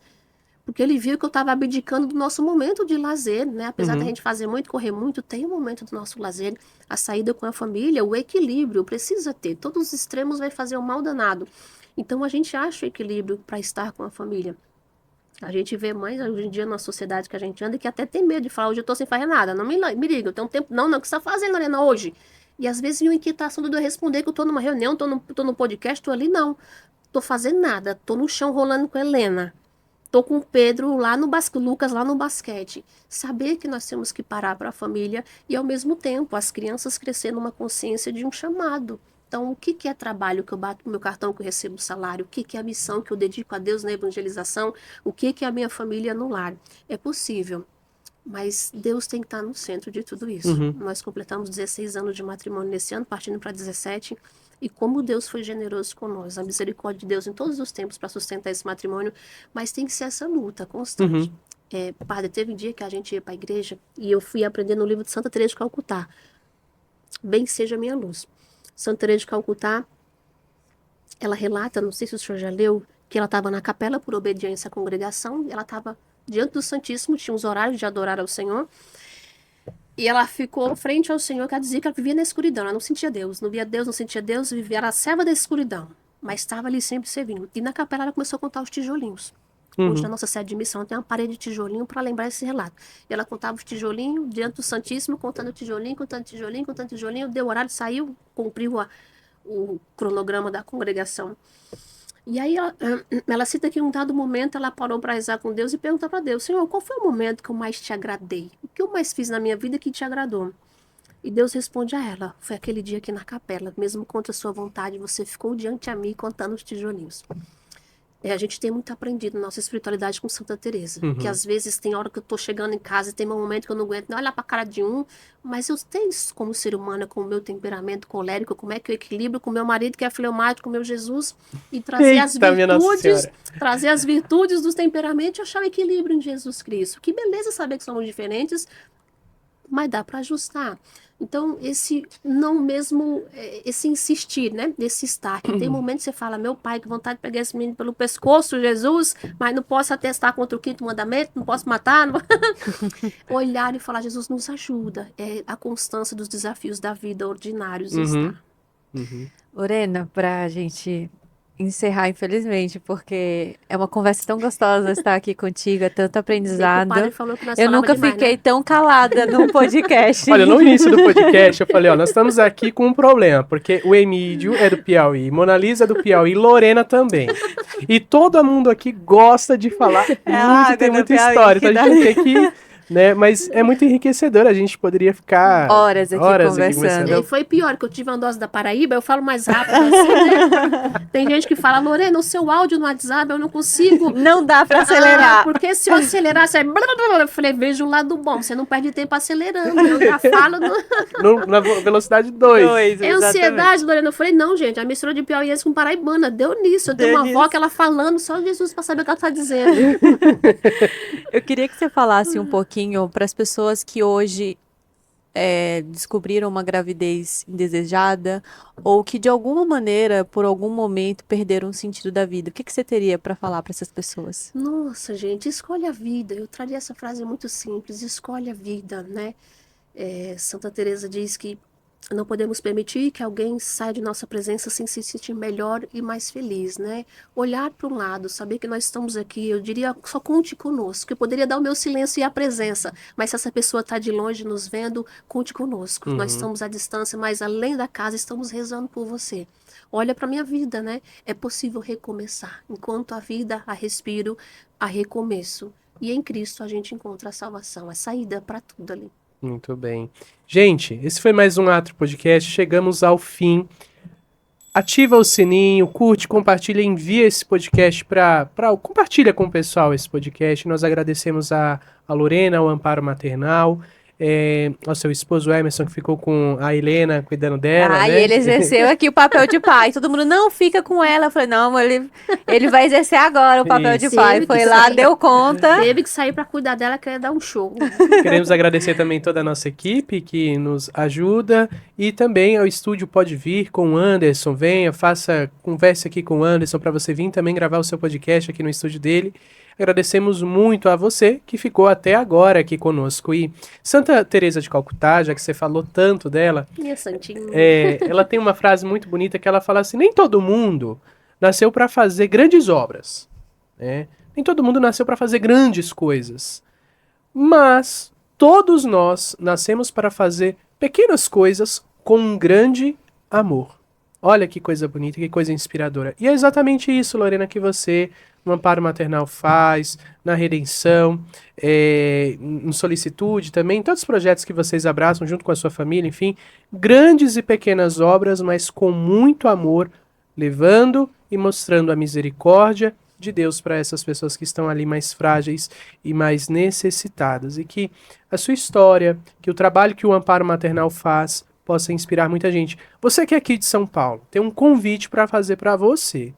Porque ele viu que eu estava abdicando do nosso momento de lazer, né? Apesar da gente fazer muito, correr muito, tem um momento do nosso lazer, a saída com a família, o equilíbrio precisa ter. Todos os extremos vai fazer um mal danado. Então a gente acha o equilíbrio para estar com a família. A gente vê mães hoje em dia na sociedade que a gente anda que até tem medo de falar, hoje eu tô sem fazer nada, não me liga, eu tenho tempo, não, o que você tá fazendo, Lorena, hoje? E às vezes uma inquietação de eu responder que eu tô numa reunião, tô no podcast, tô ali, não. Tô fazendo nada, tô no chão rolando com a Helena. Tô com o Pedro lá no Lucas lá no basquete. Saber que nós temos que parar para a família e, ao mesmo tempo, as crianças crescendo numa consciência de um chamado. Então, o que é trabalho que eu bato no meu cartão, que eu recebo salário? O que é a missão que eu dedico a Deus na evangelização? O que é a minha família no lar? É possível, mas Deus tem que estar no centro de tudo isso. Nós completamos 16 anos de matrimônio nesse ano, partindo para 17. E como Deus foi generoso conosco, a misericórdia de Deus em todos os tempos para sustentar esse matrimônio, mas tem que ser essa luta constante. Padre, teve um dia que a gente ia para a igreja e eu fui aprender no livro de Santa Teresa de Calcutá. Bem seja a minha luz. Santa Teresa de Calcutá, ela relata, não sei se o senhor já leu, que ela estava na capela por obediência à congregação, ela estava diante do Santíssimo, tinha uns horários de adorar ao Senhor, e ela ficou frente ao Senhor, que ela dizia que ela vivia na escuridão, ela não sentia Deus, não via Deus, não sentia Deus, vivia, era a serva da escuridão, mas estava ali sempre servindo. E na capela ela começou a contar os tijolinhos. Hoje na nossa sede de missão tem uma parede de tijolinho para lembrar esse relato. E ela contava os tijolinhos diante do Santíssimo, contando tijolinho, contando tijolinho, contando tijolinho, deu horário, saiu, cumpriu o cronograma da congregação. E aí ela cita que em um dado momento ela parou para rezar com Deus e perguntar para Deus, Senhor, qual foi o momento que eu mais te agradei? O que eu mais fiz na minha vida que te agradou? E Deus responde a ela, foi aquele dia aqui na capela, mesmo contra a sua vontade, você ficou diante a mim contando os tijolinhos. A gente tem muito aprendido na nossa espiritualidade com Santa Teresa, que às vezes tem hora que eu tô chegando em casa e tem um momento que eu não aguento nem olhar pra cara de um, mas eu tenho isso como ser humana, com o meu temperamento colérico, como é que eu equilibro com o meu marido que é fleumático, com o meu Jesus, e trazer trazer as virtudes dos temperamentos e achar o equilíbrio em Jesus Cristo. Que beleza saber que somos diferentes, mas dá para ajustar. Então, esse insistir, né? Esse estar. Que tem momentos que você fala, meu pai, que vontade de pegar esse menino pelo pescoço, Jesus, mas não posso atestar contra o quinto mandamento, não posso matar. Não... Olhar e falar, Jesus nos ajuda. É a constância dos desafios da vida ordinários está. Lorena, pra gente encerrar, infelizmente, porque é uma conversa tão gostosa estar aqui contigo, é tanto aprendizado. O padre falou que nós Eu nunca demais, fiquei né? tão calada num podcast. Olha, no início do podcast eu falei, ó, nós estamos aqui com um problema, porque o Emílio é do Piauí, Mona Lisa é do Piauí, Lorena também. E todo mundo aqui gosta de falar muito, tem muita história, então a gente tem que... Né? Mas é muito enriquecedor, a gente poderia ficar horas aqui conversando. E foi pior, que eu tive uma dose da Paraíba, eu falo mais rápido assim, né? Tem gente que fala, Lorena, o seu áudio no WhatsApp eu não consigo. Não dá pra acelerar. Porque se eu acelerar, você... Eu falei, veja o lado bom, você não perde tempo acelerando, eu já falo... Na velocidade 2. É ansiedade, Lorena. Eu falei, não, gente, a mistura de piauiense com paraibana, deu nisso. Eu tenho uma avó que ela falando, só Jesus pra saber o que ela tá dizendo. Eu queria que você falasse um pouquinho para as pessoas que hoje descobriram uma gravidez indesejada ou que de alguma maneira, por algum momento, perderam o sentido da vida. O que você teria para falar para essas pessoas? Nossa, gente, escolhe a vida. Eu traria essa frase muito simples, escolhe a vida, né? Santa Teresa diz que Não podemos permitir que alguém saia de nossa presença sem se sentir melhor e mais feliz, né? Olhar para um lado, saber que nós estamos aqui, eu diria, só conte conosco. Eu poderia dar o meu silêncio e a presença, mas se essa pessoa está de longe nos vendo, conte conosco. Nós estamos à distância, mas além da casa, estamos rezando por você. Olha para minha vida, né? É possível recomeçar. Enquanto a vida, há respiro, há recomeço. E em Cristo a gente encontra a salvação, a saída para tudo ali. Muito bem. Gente, esse foi mais um Atro Podcast. Chegamos ao fim. Ativa o sininho, curte, compartilha, envia esse podcast compartilha com o pessoal esse podcast. Nós agradecemos a Lorena, ao Amparo Maternal, ao seu esposo Emerson, que ficou com a Helena cuidando dela, Ah, né? e ele exerceu aqui o papel de pai. Todo mundo, não, fica com ela. Eu falei, não, ele vai exercer agora o papel de Isso. pai. Teve Foi que lá, sair. deu conta. Teve que sair para cuidar dela, queria dar um show. Queremos agradecer também toda a nossa equipe que nos ajuda e também ao estúdio Pode Vir com o Anderson. Venha, converse aqui com o Anderson para você vir também gravar o seu podcast aqui no estúdio dele. Agradecemos muito a você que ficou até agora aqui conosco. E Santa Teresa de Calcutá, já que você falou tanto dela, Minha santinha. ela tem uma frase muito bonita que ela fala assim: nem todo mundo nasceu para fazer grandes obras, né? Nem todo mundo nasceu para fazer grandes coisas. Mas todos nós nascemos para fazer pequenas coisas com um grande amor. Olha que coisa bonita, que coisa inspiradora. E é exatamente isso, Lorena, que você no Amparo Maternal faz, na Redenção, em Solicitude também, todos os projetos que vocês abraçam junto com a sua família, enfim, grandes e pequenas obras, mas com muito amor, levando e mostrando a misericórdia de Deus para essas pessoas que estão ali mais frágeis e mais necessitadas. E que a sua história, que o trabalho que o Amparo Maternal faz, possa inspirar muita gente. Você que é aqui de São Paulo, tem um convite para fazer para você.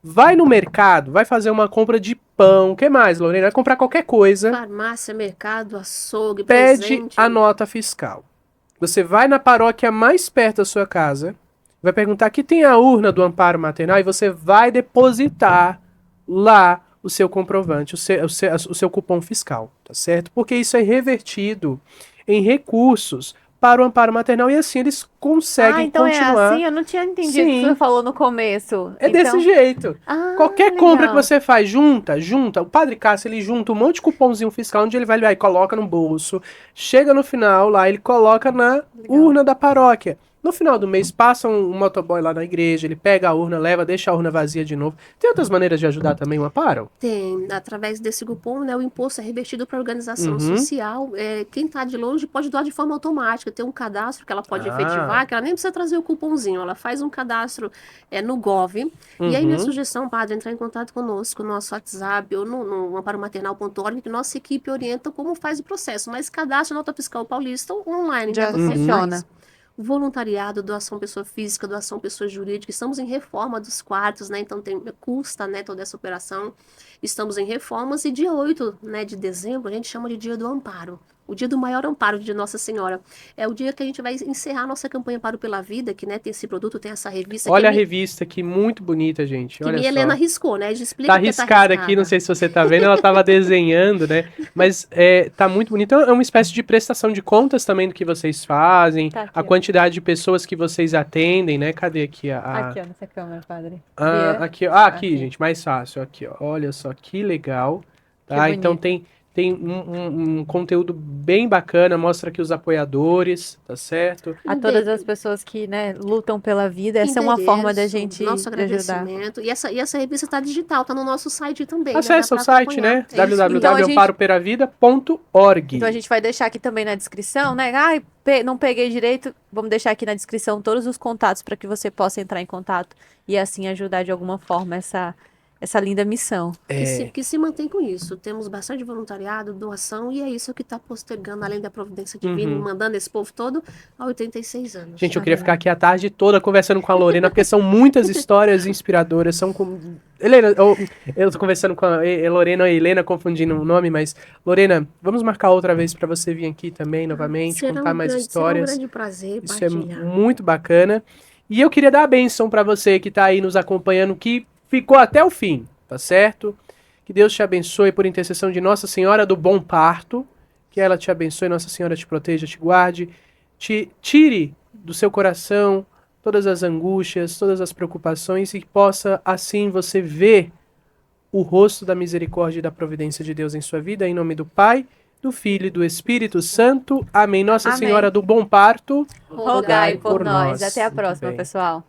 Vai no mercado, vai fazer uma compra de pão, o que mais, Lorena? Vai comprar qualquer coisa. Farmácia, mercado, açougue, Pede presente. a nota fiscal. Você vai na paróquia mais perto da sua casa, vai perguntar aqui tem a urna do Amparo Maternal e você vai depositar lá o seu comprovante, o seu cupom fiscal, tá certo? Porque isso é revertido em recursos para o Amparo Maternal e assim eles conseguem então continuar. é assim? Eu não tinha entendido o que Sim. você falou no começo. É Então- desse jeito. Ah, Qualquer legal. compra que você faz, junta. O Padre Cássio, ele junta um monte de cupomzinho fiscal, onde ele vai lá e coloca no bolso. Chega no final, lá ele coloca na urna da paróquia. No final do mês, passa um motoboy lá na igreja, ele pega a urna, leva, deixa a urna vazia de novo. Tem outras maneiras de ajudar também o Amparo? Tem, através desse cupom, né, o imposto é revertido para a organização Uhum. social. Quem está de longe pode doar de forma automática. Tem um cadastro que ela pode efetivar, que ela nem precisa trazer o cupomzinho. Ela faz um cadastro no Gov. E aí, minha sugestão, padre, é entrar em contato conosco no nosso WhatsApp ou no amparomaternal.org, que nossa equipe orienta como faz o processo. Mas cadastro nota fiscal paulista online. Já né, você funciona. faz. Voluntariado, doação pessoa física, doação pessoa jurídica. Estamos em reforma dos quartos, né? Então custa, né, toda essa operação. Estamos em reformas e dia 8, né, de dezembro a gente chama de dia do amparo. O dia do maior amparo de Nossa Senhora. É o dia que a gente vai encerrar a nossa campanha Amparo pela Vida, que, né, tem esse produto, tem essa revista. Olha a que minha- revista aqui, muito bonita, gente. que Olha minha só. Helena riscou, né? Explica Tá porque arriscada aqui, não sei se você tá vendo, ela tava desenhando, né? Mas tá muito bonito. É uma espécie de prestação de contas também do que vocês fazem, Tá aqui, a ó. quantidade de pessoas que vocês atendem, né? Cadê aqui Aqui, ó, nessa câmera, padre. aqui, ó. Aqui, gente, mais fácil, aqui, ó. Olha só que legal, tá? Que Então bonito. tem um conteúdo bem bacana, mostra aqui os apoiadores, tá certo? A todas as pessoas que, né, lutam pela vida, essa é uma Endereço, forma da gente nosso de ajudar. agradecimento. E essa revista está digital, está no nosso site também. né? Acesse Dá o pra site, acompanhar. né? É isso. www.amparoperavida.org. Então a gente vai deixar aqui também na descrição, né? Ai, não peguei direito. Vamos deixar aqui na descrição todos os contatos para que você possa entrar em contato e assim ajudar de alguma forma essa linda missão. Que se mantém com isso. Temos bastante voluntariado, doação, e é isso que está postergando, além da providência divina, Uhum. mandando esse povo todo há 86 anos. Gente, eu queria ficar aqui a tarde toda conversando com a Lorena, porque são muitas histórias inspiradoras. Helena, eu tô conversando com a Lorena e Helena, confundindo o nome, mas Lorena, vamos marcar outra vez para você vir aqui também, novamente, Será contar mais histórias. Será um grande prazer Isso é partilhar. muito bacana. E eu queria dar a bênção para você que tá aí nos acompanhando, que ficou até o fim, tá certo? Que Deus te abençoe por intercessão de Nossa Senhora do Bom Parto, que ela te abençoe, Nossa Senhora te proteja, te guarde, te tire do seu coração todas as angústias, todas as preocupações e que possa assim você ver o rosto da misericórdia e da providência de Deus em sua vida, em nome do Pai, do Filho e do Espírito Santo. Amém. Nossa Amém. Senhora do Bom Parto, Rogai por nós. Até a Muito próxima, bem. pessoal.